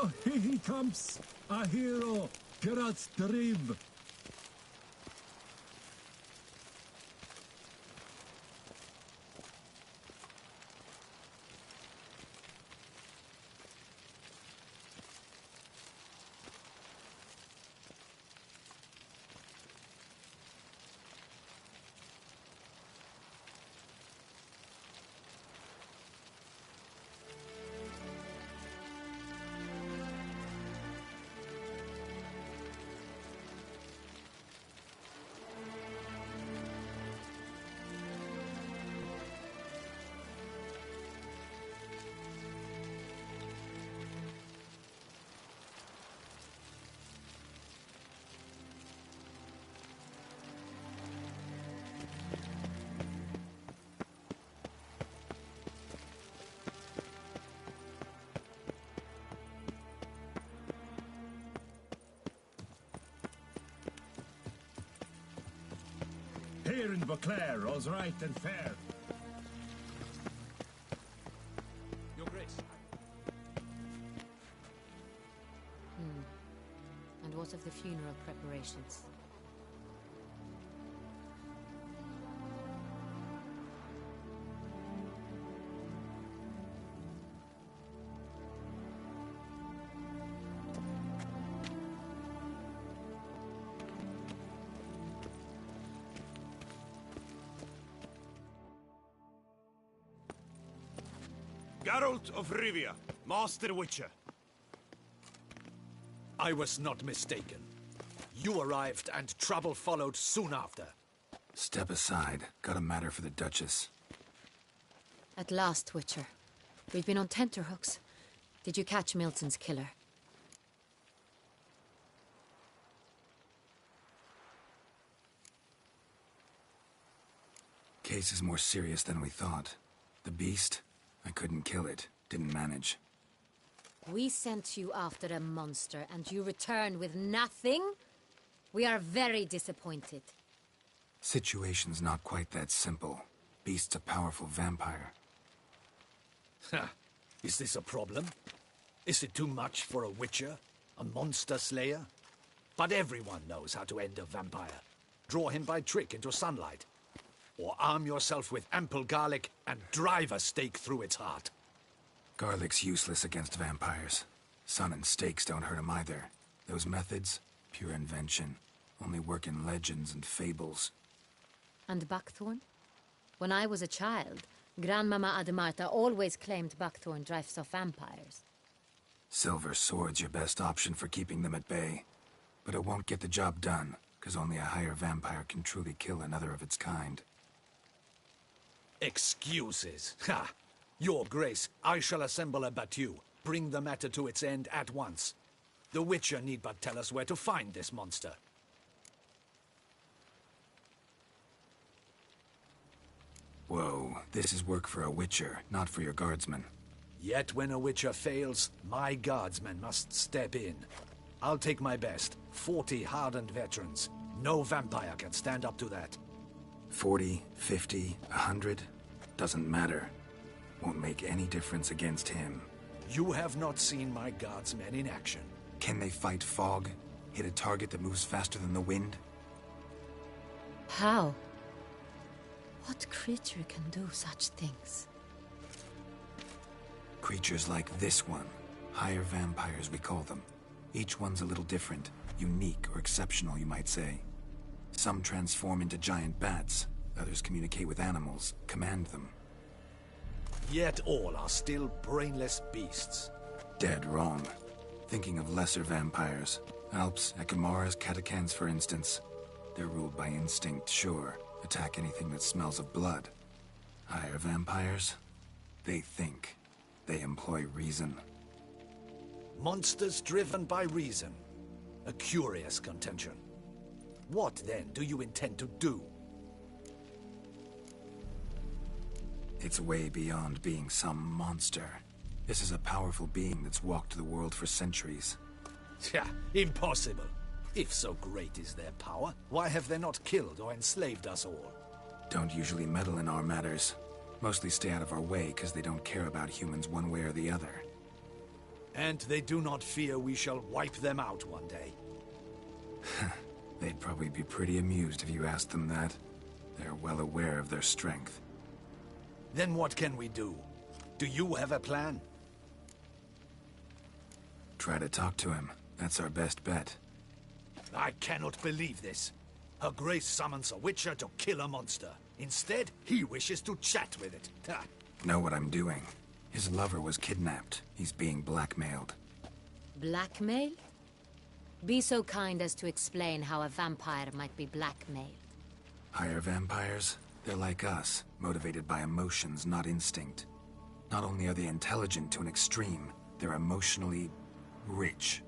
Oh, here he comes! A hero! Geralt's dream! Here in Beauclair, all's right and fair. Your Grace. And what of the funeral preparations? Geralt of Rivia, Master Witcher. I was not mistaken. You arrived and trouble followed soon after. Step aside. Got a matter for the Duchess. At last, Witcher. We've been on tenterhooks. Did you catch Milton's killer? Case is more serious than we thought. The beast? I couldn't kill it. Didn't manage. We sent you after a monster, and you return with nothing? We are very disappointed. Situation's not quite that simple. Beast's a powerful vampire. Ha! Is this a problem? Is it too much for a witcher? A monster slayer? But everyone knows how to end a vampire. Draw him by trick into sunlight. Or arm yourself with ample garlic and drive a stake through its heart. Garlic's useless against vampires. Sun and stakes don't hurt him either. Those methods, pure invention. Only work in legends and fables. And buckthorn? When I was a child, Grandmama Ademarta always claimed buckthorn drives off vampires. Silver sword's your best option for keeping them at bay. But it won't get the job done, because only a higher vampire can truly kill another of its kind. Excuses. Ha! Your Grace, I shall assemble a battue. Bring the matter to its end at once. The Witcher need but tell us where to find this monster. Whoa, this is work for a Witcher, not for your guardsmen. Yet when a Witcher fails, my guardsmen must step in. I'll take my best. 40 hardened veterans. No vampire can stand up to that. 40, 50, 100? Doesn't matter. Won't make any difference against him. You have not seen my guardsmen in action. Can they fight fog? Hit a target that moves faster than the wind? How? What creature can do such things? Creatures like this one. Higher vampires, we call them. Each one's a little different. Unique or exceptional, you might say. Some transform into giant bats. Others communicate with animals, command them. Yet all are still brainless beasts. Dead wrong. Thinking of lesser vampires. Alps, Ekamaras, Catacans, for instance. They're ruled by instinct, sure. Attack anything that smells of blood. Higher vampires? They think. They employ reason. Monsters driven by reason. A curious contention. What, then, do you intend to do? It's way beyond being some monster. This is a powerful being that's walked the world for centuries. Yeah, impossible. If so great is their power, why have they not killed or enslaved us all? Don't usually meddle in our matters. Mostly stay out of our way because they don't care about humans one way or the other. And they do not fear we shall wipe them out one day. They'd probably be pretty amused if you asked them that. They're well aware of their strength. Then what can we do? Do you have a plan? Try to talk to him. That's our best bet. I cannot believe this. Her Grace summons a witcher to kill a monster. Instead, he wishes to chat with it. Know what I'm doing. His lover was kidnapped. He's being blackmailed. Blackmail? Be so kind as to explain how a vampire might be blackmailed. Higher vampires? They're like us, motivated by emotions, not instinct. Not only are they intelligent to an extreme, they're emotionally rich,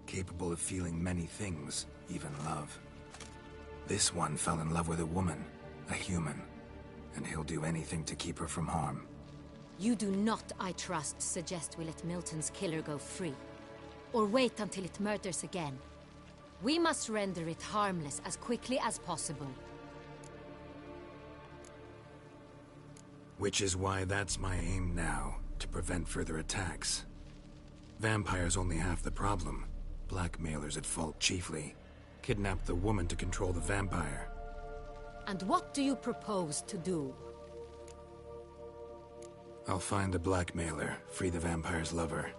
capable of feeling many things, even love. This one fell in love with a woman, a human, and he'll do anything to keep her from harm. You do not, I trust, suggest we let Milton's killer go free, or wait until it murders again. We must render it harmless as quickly as possible. Which is why that's my aim now, to prevent further attacks. Vampires only half the problem. Blackmailers at fault chiefly. Kidnap the woman to control the vampire. And what do you propose to do? I'll find the blackmailer, free the vampire's lover.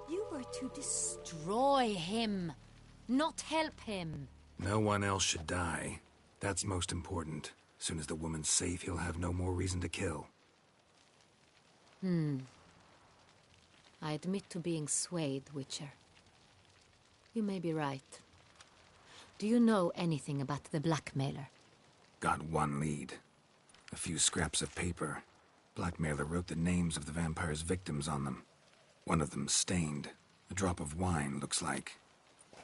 You were to destroy him, not help him. No one else should die. That's most important. As soon as the woman's safe, he'll have no more reason to kill. I admit to being swayed, Witcher. You may be right. Do you know anything about the blackmailer? Got one lead. A few scraps of paper. Blackmailer wrote the names of the vampire's victims on them. One of them stained. A drop of wine, looks like.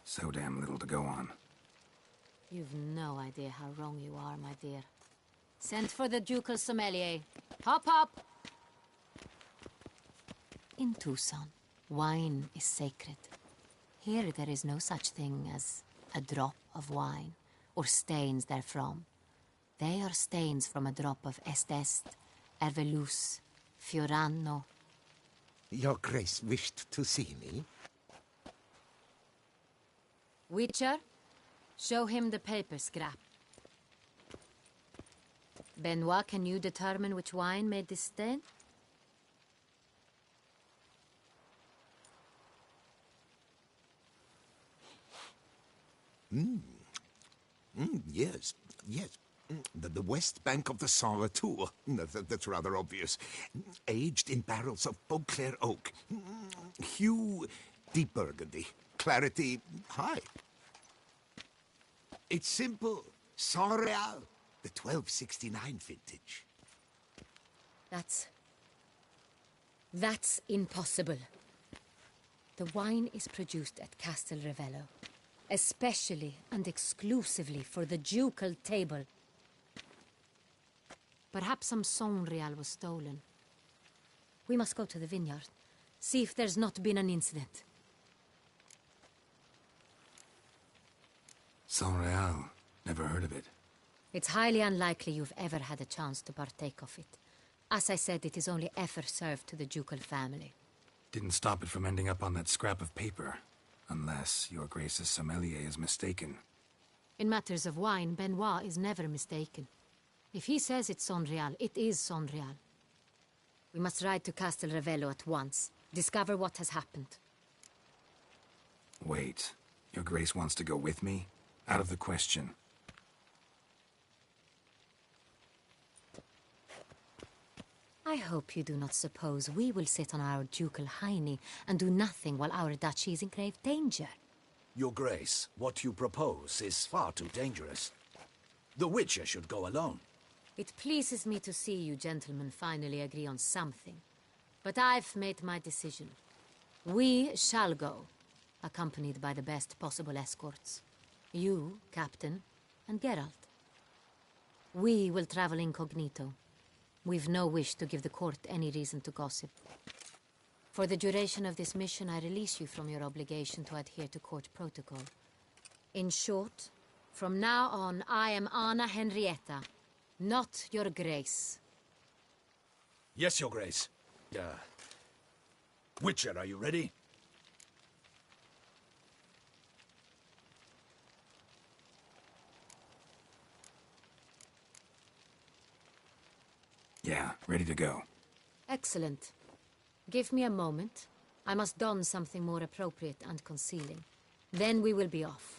So damn little to go on. You've no idea how wrong you are, my dear. Send for the ducal sommelier. Hop, hop! In Tucson, wine is sacred. Here there is no such thing as a drop of wine, or stains therefrom. They are stains from a drop of Est, Ervelus, Fiorano. Your Grace wished to see me? Witcher, show him the paper scrap. Benoit, can you determine which wine made this stain? Yes, yes. The west bank of the Saint Retour. That's rather obvious. Aged in barrels of Beauclair oak. Hue, deep burgundy. Clarity, high. It's simple. Saint Real, the 1269 vintage. That's impossible. The wine is produced at Castel Ravello, especially and exclusively for the ducal table. Perhaps some Saint Real was stolen. We must go to the vineyard, see if there's not been an incident. Saint Real. Never heard of it. It's highly unlikely you've ever had a chance to partake of it. As I said, it is only ever served to the ducal family. Didn't stop it from ending up on that scrap of paper. Unless your Grace's sommelier is mistaken. In matters of wine, Benoit is never mistaken. If he says it's Saint Real, it is Saint Real. We must ride to Castel Ravello at once. Discover what has happened. Wait. Your Grace wants to go with me? Out of the question. I hope you do not suppose we will sit on our ducal hiney and do nothing while our duchy is in grave danger. Your Grace, what you propose is far too dangerous. The Witcher should go alone. It pleases me to see you gentlemen finally agree on something. But I've made my decision. We shall go, accompanied by the best possible escorts. You, Captain, and Geralt. We will travel incognito. We've no wish to give the court any reason to gossip. For the duration of this mission, I release you from your obligation to adhere to court protocol. In short, from now on, I am Anna Henrietta, not your Grace. Yes, Your Grace. Witcher, are you ready? Yeah, ready to go. Excellent. Give me a moment. I must don something more appropriate and concealing. Then we will be off.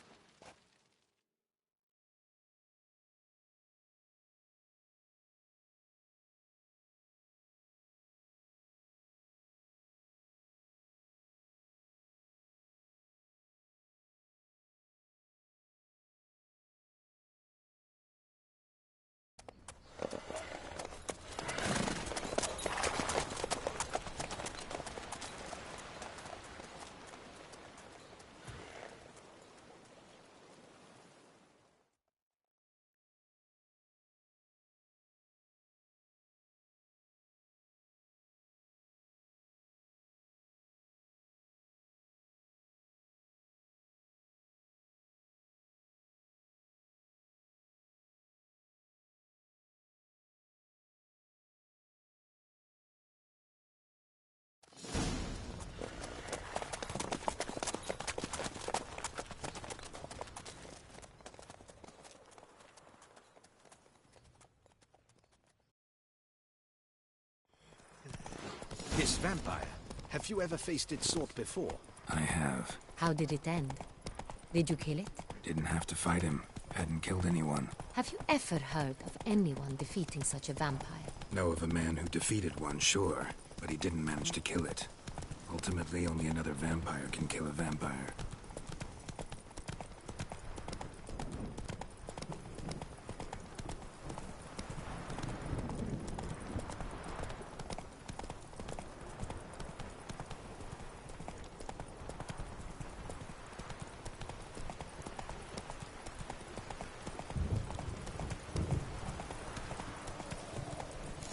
This vampire, have you ever faced its sort before? I have. How did it end? Did you kill it? Didn't have to fight him. Hadn't killed anyone. Have you ever heard of anyone defeating such a vampire? Know of a man who defeated one, sure, but he didn't manage to kill it. Ultimately, only another vampire can kill a vampire.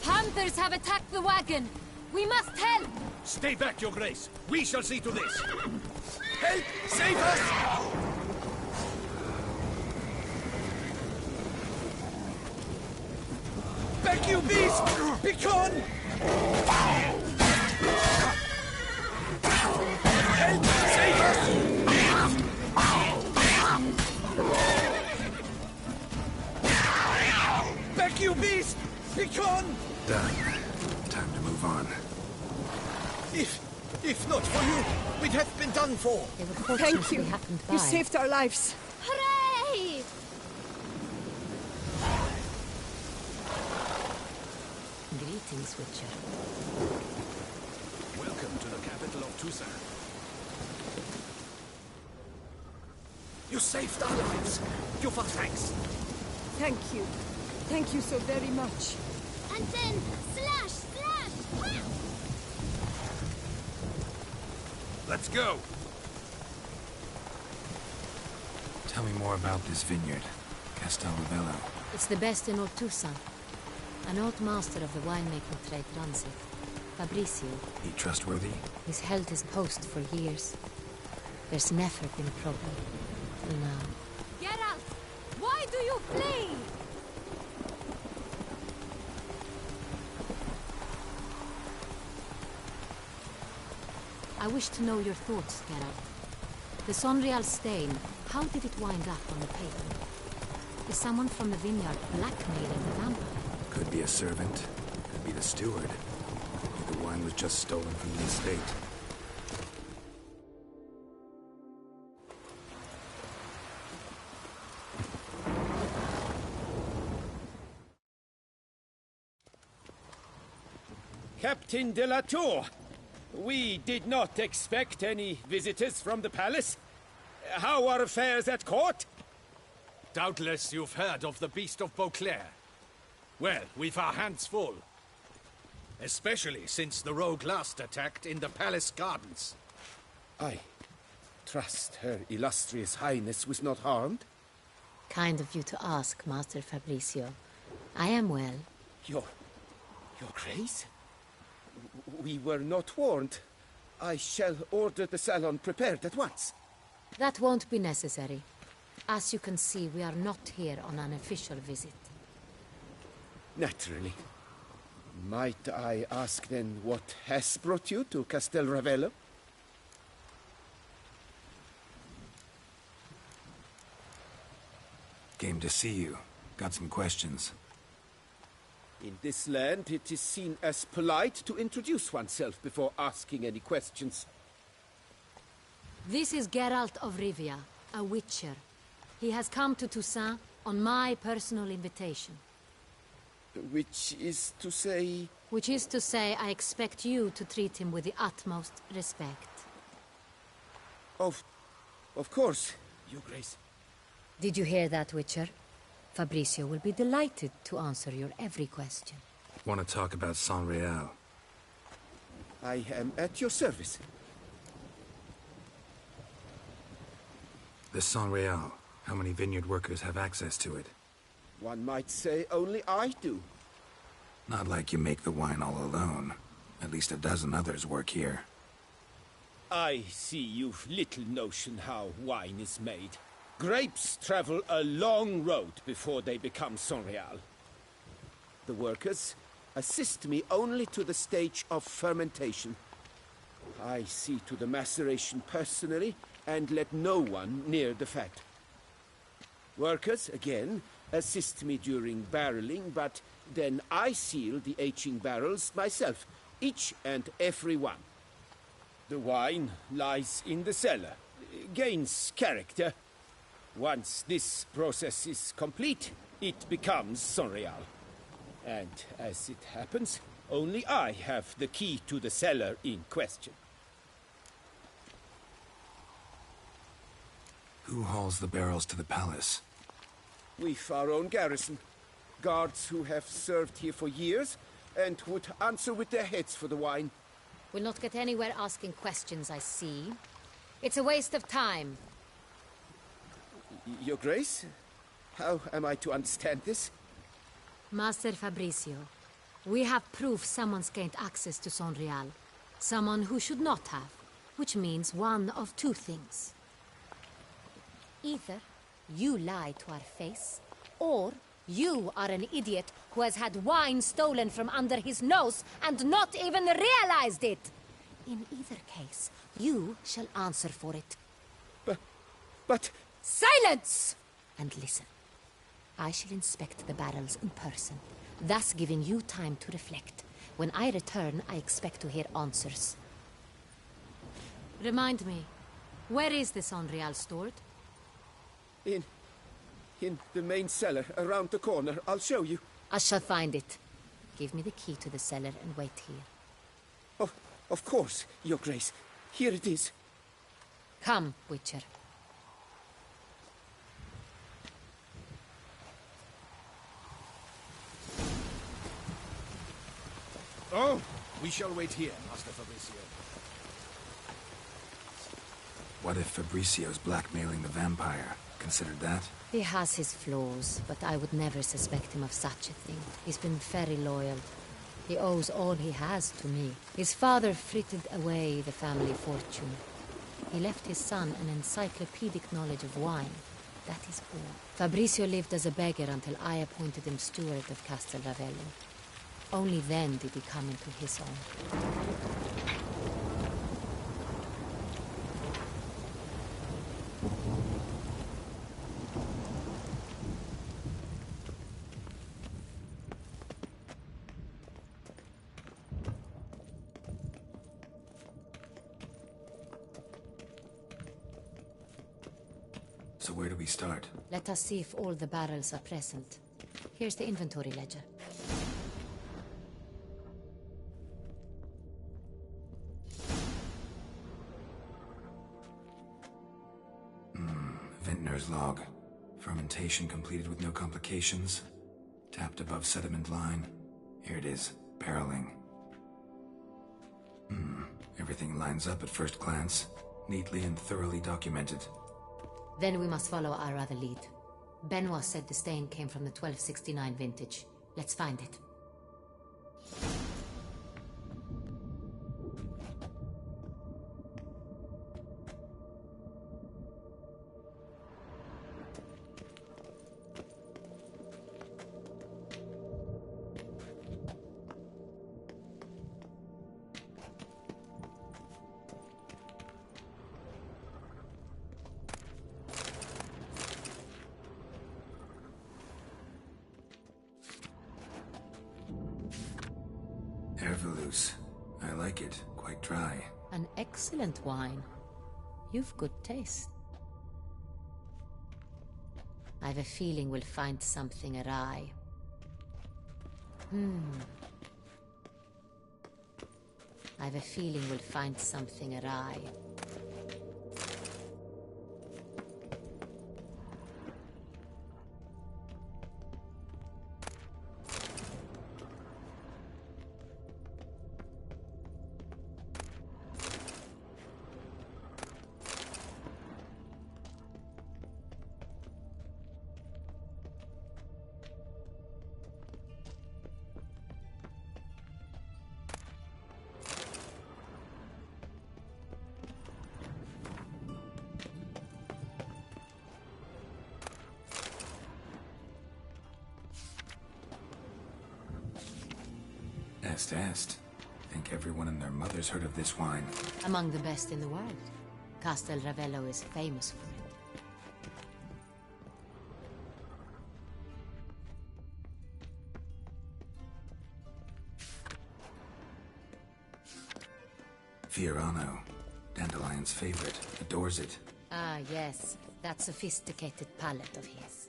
Hunters have attacked the wagon! We must help! Stay back, Your Grace! We shall see to this! Help! Save us! Back, you beast! Begone! Help! Save us! Back, you beast! Begone! Done. Time to move on. If not for you, we'd have been done for. Thank you. You saved our lives. Hooray! Greetings, Witcher. Welcome to the capital of Tucson. You saved our lives. Give us thanks. Thank you. Thank you so very much. And then slash, slash! Let's go. Tell me more about this vineyard, Castel Ravello. It's the best in all Tucson. An old master of the winemaking trade runs it. Fabricio. He trustworthy? He's held his post for years. There's never been a problem. Till now. Geralt! Why do you flee? I wish to know your thoughts, Geralt. The Sonreal stain, how did it wind up on the paper? Is someone from the vineyard blackmailing the vampire? Could be a servant, could be the steward. Maybe the wine was just stolen from the estate. Captain de la Tour, we did not expect any visitors from the palace. How are affairs at court? Doubtless you've heard of the Beast of Beauclair. Well, we've our hands full. Especially since the rogue last attacked in the palace gardens. I trust Her Illustrious Highness was not harmed? Kind of you to ask, Master Fabricio. I am well. Your Grace? We were not warned. I shall order the salon prepared at once. That won't be necessary. As you can see, we are not here on an official visit. Naturally. Might I ask then what has brought you to Castel Ravello? Came to see you. Got some questions. In this land, it is seen as polite to introduce oneself before asking any questions. This is Geralt of Rivia, a witcher. He has come to Toussaint on my personal invitation. Which is to say... Which is to say, I expect you to treat him with the utmost respect. Of course, Your Grace. Did you hear that, Witcher? Fabrizio will be delighted to answer your every question. Want to talk about Saint-Réal? I am at your service. The Saint-Réal. How many vineyard workers have access to it? One might say only I do. Not like you make the wine all alone. At least a dozen others work here. I see you've little notion how wine is made. Grapes travel a long road before they become Saint-Réal. The workers assist me only to the stage of fermentation. I see to the maceration personally and let no one near the fat. Workers, again, assist me during barreling, but then I seal the aging barrels myself, each and every one. The wine lies in the cellar, gains character. Once this process is complete, it becomes Saint-Réal. And as it happens, only I have the key to the cellar in question. Who hauls the barrels to the palace? We've our own garrison. Guards who have served here for years and would answer with their heads for the wine. We'll not get anywhere asking questions, I see. It's a waste of time. Your Grace? How am I to understand this? Master Fabrizio, we have proof someone's gained access to Saint-Réal. Someone who should not have, which means one of two things. Either you lie to our face, or you are an idiot who has had wine stolen from under his nose and not even realized it. In either case, you shall answer for it. But... Silence! And listen. I shall inspect the barrels in person, thus giving you time to reflect. When I return, I expect to hear answers. Remind me, where is the Saint-Réal stored? In the main cellar, around the corner. I'll show you. I shall find it. Give me the key to the cellar and wait here. Oh, of course, Your Grace. Here it is. Come, Witcher. Oh, we shall wait here, Master Fabrizio. What if Fabricio's blackmailing the vampire? Considered that? He has his flaws, but I would never suspect him of such a thing. He's been very loyal. He owes all he has to me. His father frittered away the family fortune. He left his son an encyclopedic knowledge of wine. That is all. Fabrizio lived as a beggar until I appointed him steward of Castel Ravello. Only then did he come into his own. So where do we start? Let us see if all the barrels are present. Here's the inventory ledger. Vintner's log. Fermentation completed with no complications. Tapped above sediment line. Here it is. Barreling. Everything lines up at first glance. Neatly and thoroughly documented. Then we must follow our other lead. Benoit said the stain came from the 1269 vintage. Let's find it. loose. I like it. Quite dry. An excellent wine. You've good taste. I've a feeling we'll find something awry. I've a feeling we'll find something awry. Est. Think everyone and their mother's heard of this wine. Among the best in the world. Castel Ravello is famous for it. Fiorano. Dandelion's favorite. Adores it. Ah, yes. That sophisticated palate of his.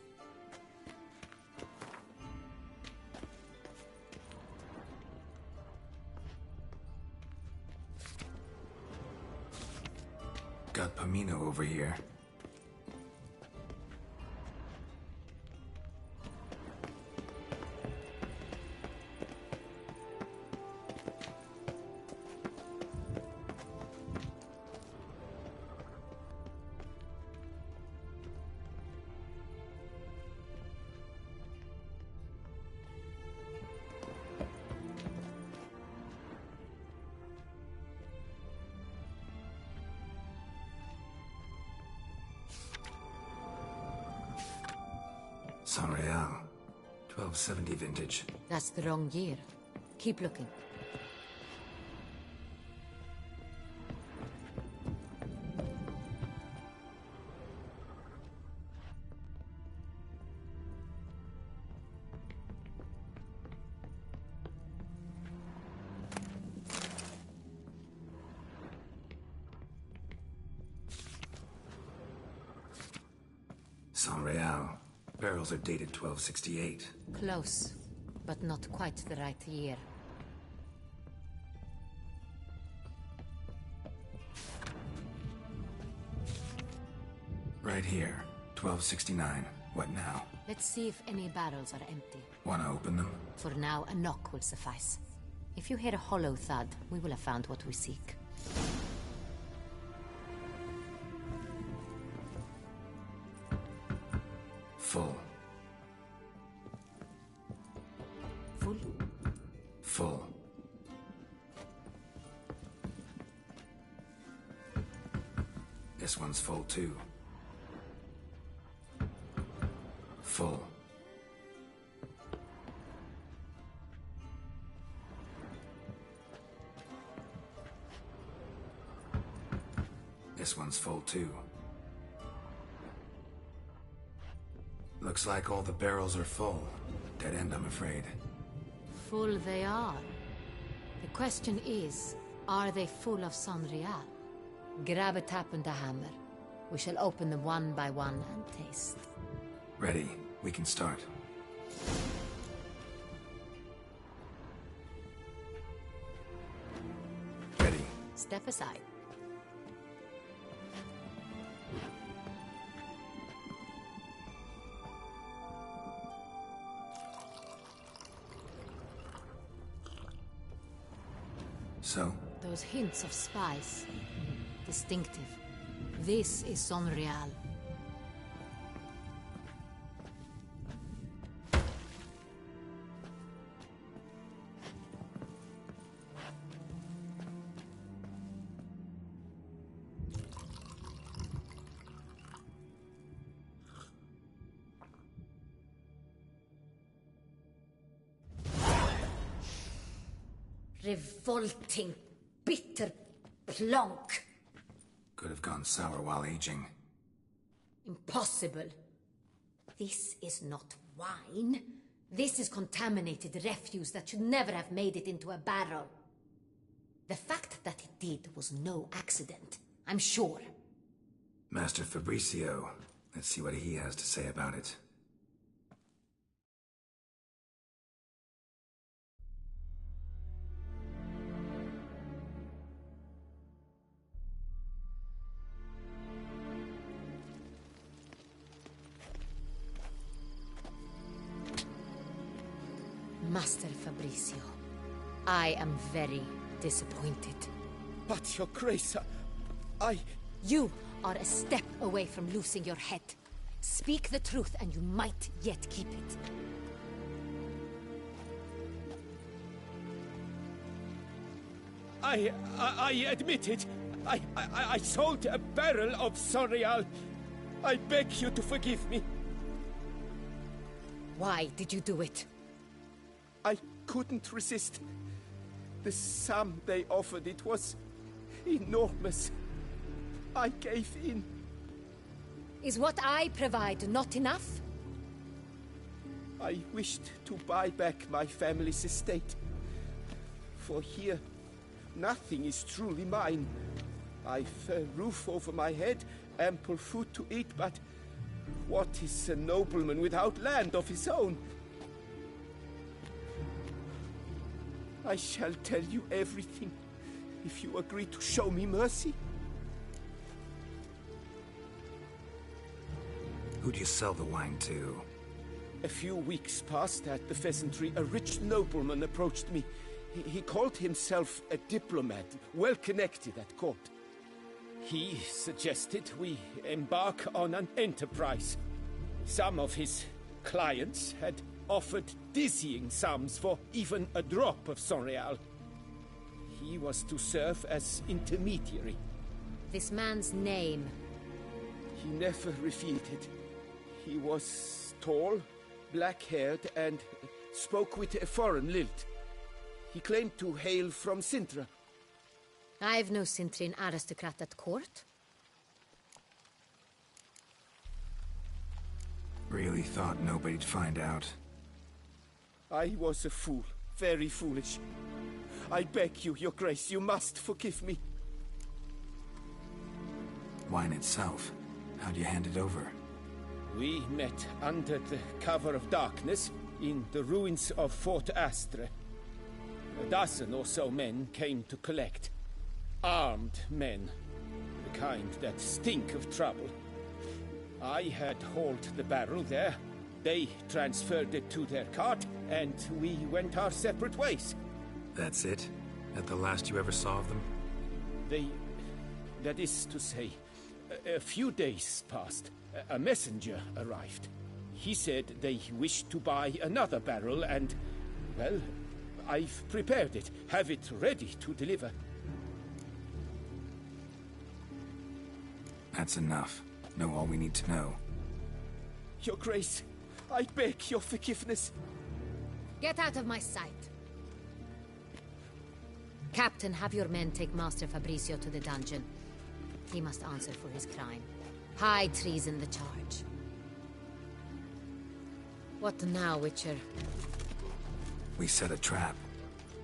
Got Pomino over here. Sanreal. 1270 vintage. That's the wrong year. Keep looking. Sanreal. Barrels are dated 1268. Close, but not quite the right year. Right here. 1269. What now? Let's see if any barrels are empty. Wanna open them? For now, a knock will suffice. If you hear a hollow thud, we will have found what we seek. Full. Full? Full. This one's full too. Full. This one's full too. Looks like all the barrels are full. Dead end, I'm afraid. Full they are. The question is, are they full of Sanreal? Grab a tap and a hammer. We shall open them one by one and taste. Ready. We can start. Ready. Step aside. So? Those hints of spice. Distinctive. This is Sanreal. Revolting, bitter plonk. Could have gone sour while aging. Impossible. This is not wine. This is contaminated refuse that should never have made it into a barrel. The fact that it did was no accident, I'm sure. Master Fabricio. Let's see what he has to say about it. Master Fabricio, I am very disappointed. But, Your Grace, You are a step away from losing your head. Speak the truth and you might yet keep it. I admit it. I sold a barrel of Sonreal. I beg you to forgive me. Why did you do it? I couldn't resist. The sum they offered, it was enormous. I gave in. Is what I provide not enough? I wished to buy back my family's estate. For here, nothing is truly mine. I've a roof over my head, ample food to eat, but what is a nobleman without land of his own? I shall tell you everything, if you agree to show me mercy. Who do you sell the wine to? A few weeks past at the pheasantry, a rich nobleman approached me. He called himself a diplomat, well connected at court. He suggested we embark on an enterprise. Some of his clients had offered dizzying sums for even a drop of Sonreal. He was to serve as intermediary. This man's name? He never revealed it. He was tall, black-haired, and spoke with a foreign lilt. He claimed to hail from Sintra. I've no Sintrian aristocrat at court. Really thought nobody'd find out. I was a fool, very foolish. I beg you, Your Grace, you must forgive me. Wine itself, how'd you hand it over? We met under the cover of darkness in the ruins of Fort Astre. A dozen or so men came to collect. Armed men, the kind that stink of trouble. I had hauled the barrel there. They transferred it to their cart, and we went our separate ways. That's it? That the last you ever saw of them? That is to say, a few days passed. A messenger arrived. He said they wished to buy another barrel and, well, I've prepared it. Have it ready to deliver. That's enough. Know all we need to know. Your Grace, I beg your forgiveness. Get out of my sight. Captain, have your men take Master Fabricio to the dungeon. He must answer for his crime. High treason the charge. What now, Witcher? We set a trap.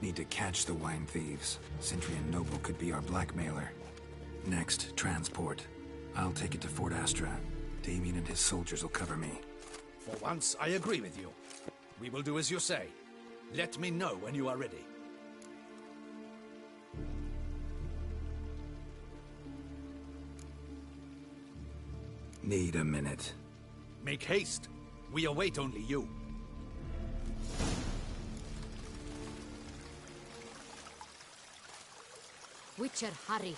Need to catch the wine thieves. Sintrian Noble could be our blackmailer. Next, transport. I'll take it to Fort Astra. Damien and his soldiers will cover me. For once, I agree with you. We will do as you say. Let me know when you are ready. Need a minute. Make haste. We await only you. Witcher, hurry.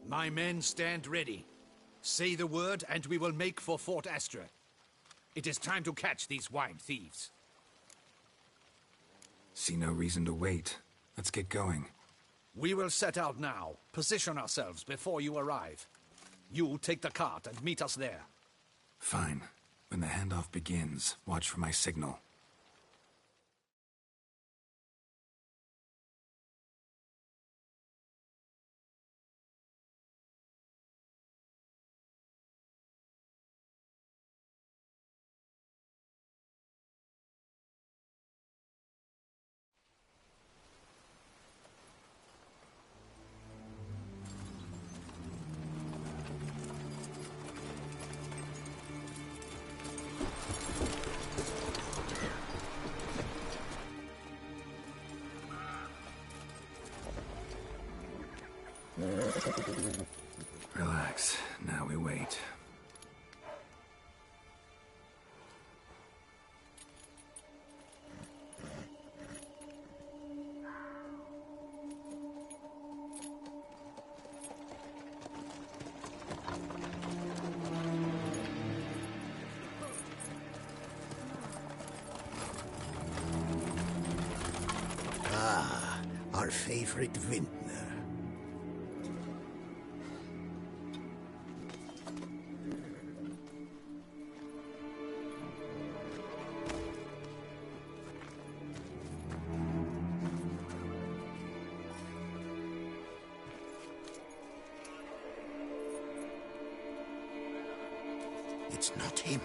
My men stand ready. Say the word, and we will make for Fort Astra. It is time to catch these wine thieves. See no reason to wait. Let's get going. We will set out now. Position ourselves before you arrive. You take the cart and meet us there. Fine. When the handoff begins, watch for my signal. Relax. Now we wait. Ah, our favorite vintner. It's not him.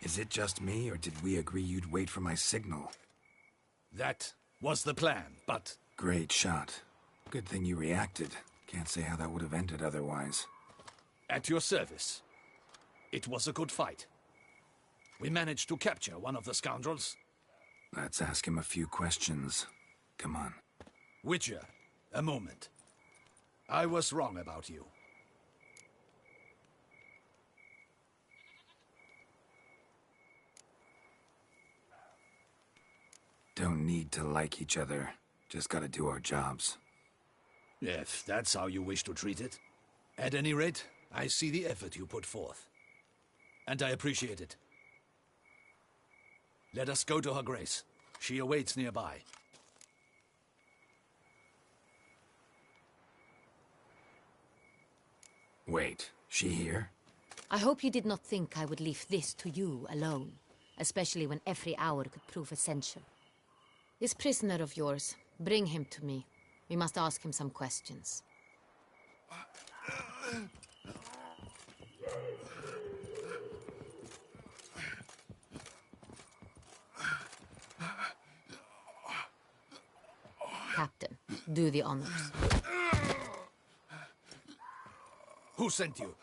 Is it just me, or did we agree you'd wait for my signal? That was the plan, but... Great shot. Good thing you reacted. Can't say how that would have ended otherwise. At your service. It was a good fight. We managed to capture one of the scoundrels. Let's ask him a few questions. Come on. Witcher, a moment. I was wrong about you. Don't need to like each other. Just gotta do our jobs. If that's how you wish to treat it. At any rate, I see the effort you put forth. And I appreciate it. Let us go to Her Grace. She awaits nearby. Wait, she here? I hope you did not think I would leave this to you alone, especially when every hour could prove essential. This prisoner of yours, Bring him to me. We must ask him some questions. Captain, do the honors. Who sent you?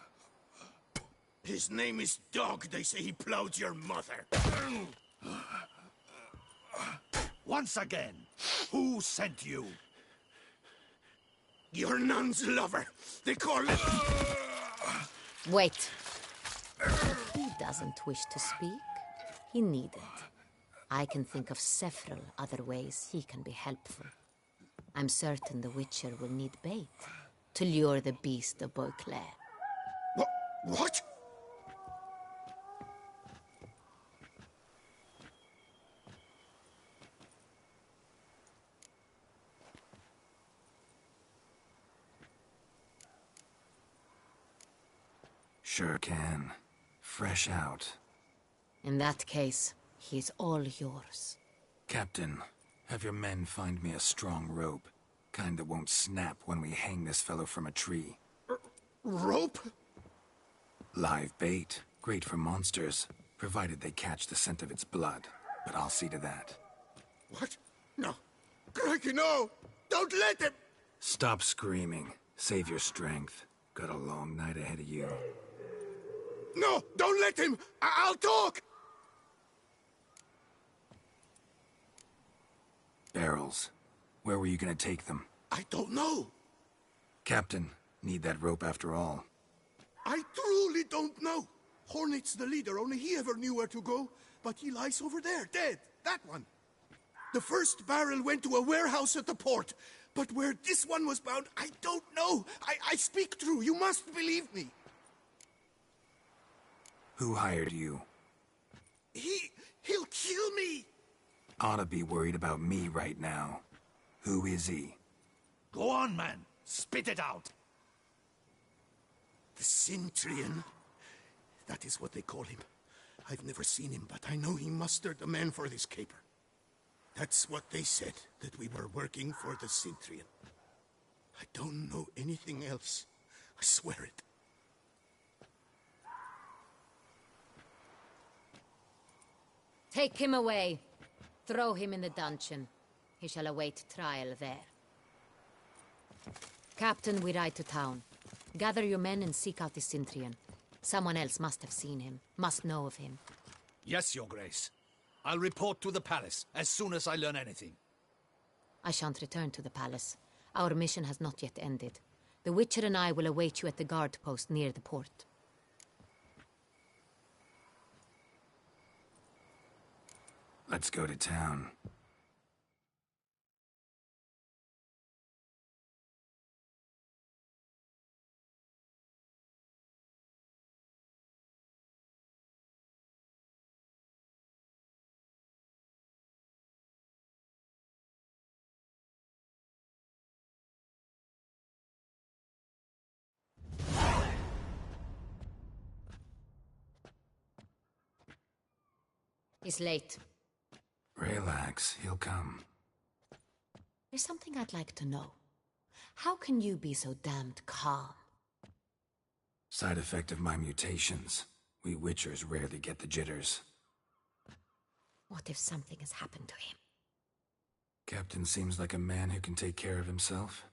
His name is Dog. They say he plowed your mother. Once again, who sent you? Your nun's lover. They call it... Wait. He doesn't wish to speak. He needn't. I can think of several other ways he can be helpful. I'm certain the Witcher will need bait to lure the beast of Beauclair. What? Sure can. Fresh out. In that case, he's all yours. Captain, have your men find me a strong rope. Kind that won't snap when we hang this fellow from a tree. Rope? Live bait. Great for monsters, provided they catch the scent of its blood. But I'll see to that. What? No. Crikey, no! Don't let him! Stop screaming. Save your strength. Got a long night ahead of you. No! Don't let him! I'll talk! Barrels. Where were you gonna take them? I don't know. Captain, need that rope after all. I truly don't know. Hornet's the leader, only he ever knew where to go. But he lies over there, dead. That one. The first barrel went to a warehouse at the port. But where this one was bound, I don't know. I speak true. You must believe me. Who hired you? He'll kill me. Ought to be worried about me right now. Who is he? Go on, man. Spit it out. The Cintrian. That is what they call him. I've never seen him, but I know he mustered the men for this caper. That's what they said, that we were working for the Cintrian. I don't know anything else. I swear it. Take him away. Throw him in the dungeon. He shall await trial there. Captain, we ride to town. Gather your men and seek out the Cintrian. Someone else must have seen him, must know of him. Yes, Your Grace. I'll report to the palace as soon as I learn anything. I shan't return to the palace. Our mission has not yet ended. The Witcher and I will await you at the guard post near the port. Let's go to town. He's late. Relax, he'll come. There's something I'd like to know. How can you be so damned calm? Side effect of my mutations. We Witchers rarely get the jitters. What if something has happened to him? Captain seems like a man who can take care of himself.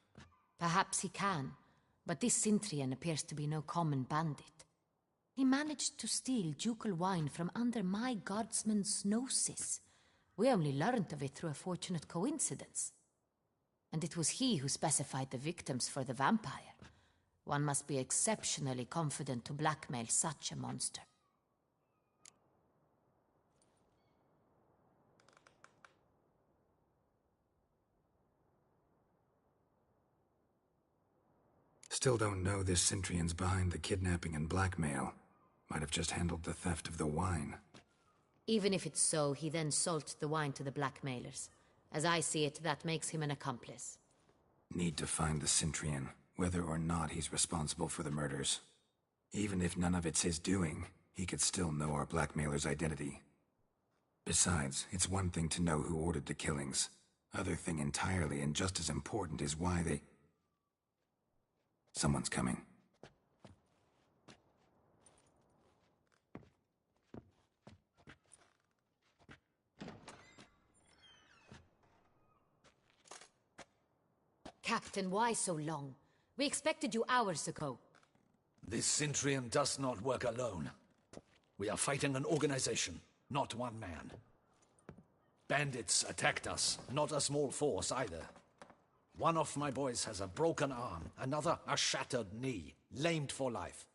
Perhaps he can, but this Cintrian appears to be no common bandit. He managed to steal ducal wine from under my guardsman's noses. We only learned of it through a fortunate coincidence. And it was he who specified the victims for the vampire. One must be exceptionally confident to blackmail such a monster. Still don't know this Cintrian's behind the kidnapping and blackmail. Might have just handled the theft of the wine. Even if it's so, he then sold the wine to the blackmailers. As I see it, that makes him an accomplice. Need to find the Cintrian, whether or not he's responsible for the murders. Even if none of it's his doing, he could still know our blackmailer's identity. Besides, it's one thing to know who ordered the killings. Other thing entirely, and just as important, is why they... Someone's coming. Captain, why so long? We expected you hours ago. This Centurion does not work alone. We are fighting an organization, not one man. Bandits attacked us, not a small force either. One of my boys has a broken arm, another a shattered knee, lamed for life.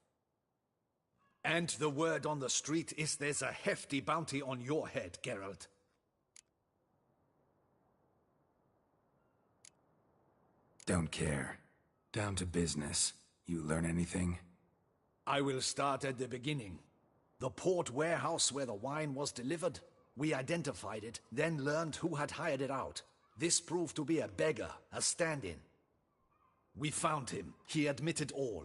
And the word on the street is there's a hefty bounty on your head, Geralt. Don't care. Down to business. You learn anything? I will start at the beginning. The port warehouse where the wine was delivered. We identified it, then learned who had hired it out. This proved to be a beggar, a stand-in. We found him. He admitted all.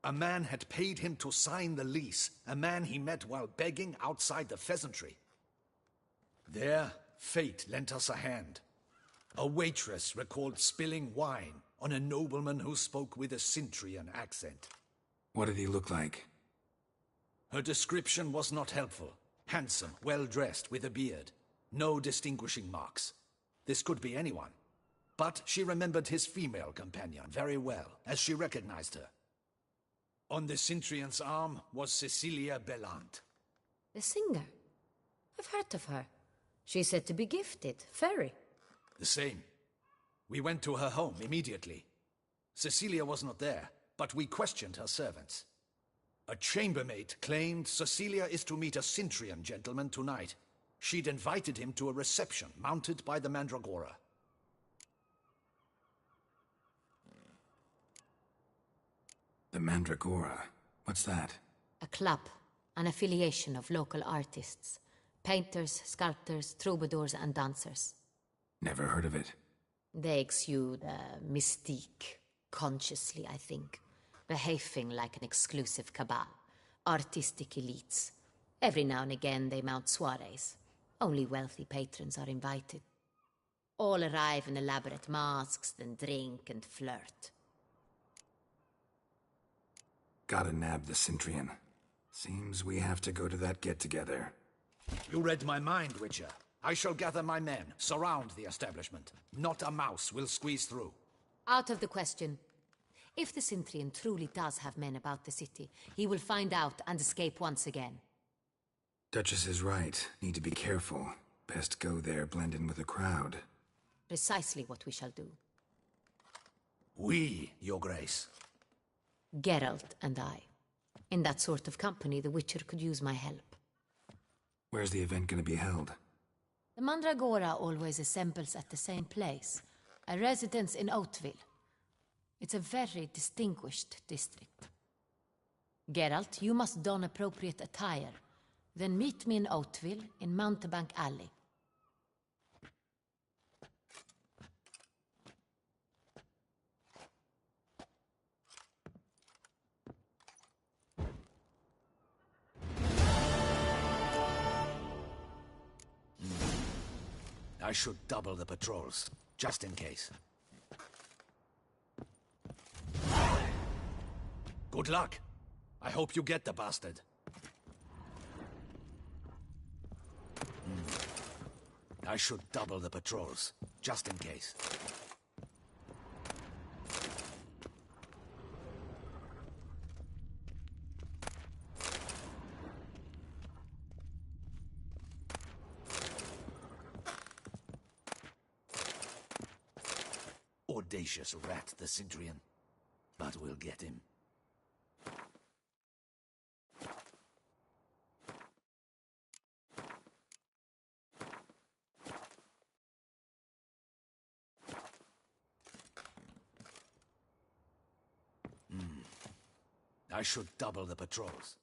A man had paid him to sign the lease, a man he met while begging outside the pheasantry. There, fate lent us a hand. A waitress recalled spilling wine on a nobleman who spoke with a Centurion accent. What did he look like? Her description was not helpful. Handsome, well-dressed, with a beard. No distinguishing marks. This could be anyone. But she remembered his female companion very well, as she recognized her. On the Centurion's arm was Cecilia Bellant. The singer? I've heard of her. She's said to be gifted. Fairy. The same. We went to her home immediately. Cecilia was not there, but we questioned her servants. A chambermaid claimed Cecilia is to meet a Centurion gentleman tonight. She'd invited him to a reception mounted by the Mandragora. The Mandragora? What's that? A club, an affiliation of local artists. Painters, sculptors, troubadours and dancers. Never heard of it. They exude mystique, consciously, I think. Behaving like an exclusive cabal. Artistic elites. Every now and again they mount soirees. Only wealthy patrons are invited. All arrive in elaborate masks, then drink and flirt. Gotta nab the Centurion. Seems we have to go to that get-together. You read my mind, Witcher. I shall gather my men, surround the establishment. Not a mouse will squeeze through. Out of the question. If the Centurion truly does have men about the city, he will find out and escape once again. Duchess is right. Need to be careful. Best go there, blend in with the crowd. Precisely what we shall do. We, Your Grace. Geralt and I. In that sort of company, the Witcher could use my help. Where's the event gonna be held? The Mandragora always assembles at the same place. A residence in Oatville. It's a very distinguished district. Geralt, you must don appropriate attire. Then meet me in Oatville, in Mountebank Alley. I should double the patrols, just in case. Good luck. I hope you get the bastard. I should double the patrols, just in case. Audacious rat, the Centurion. But we'll get him. I should double the patrols.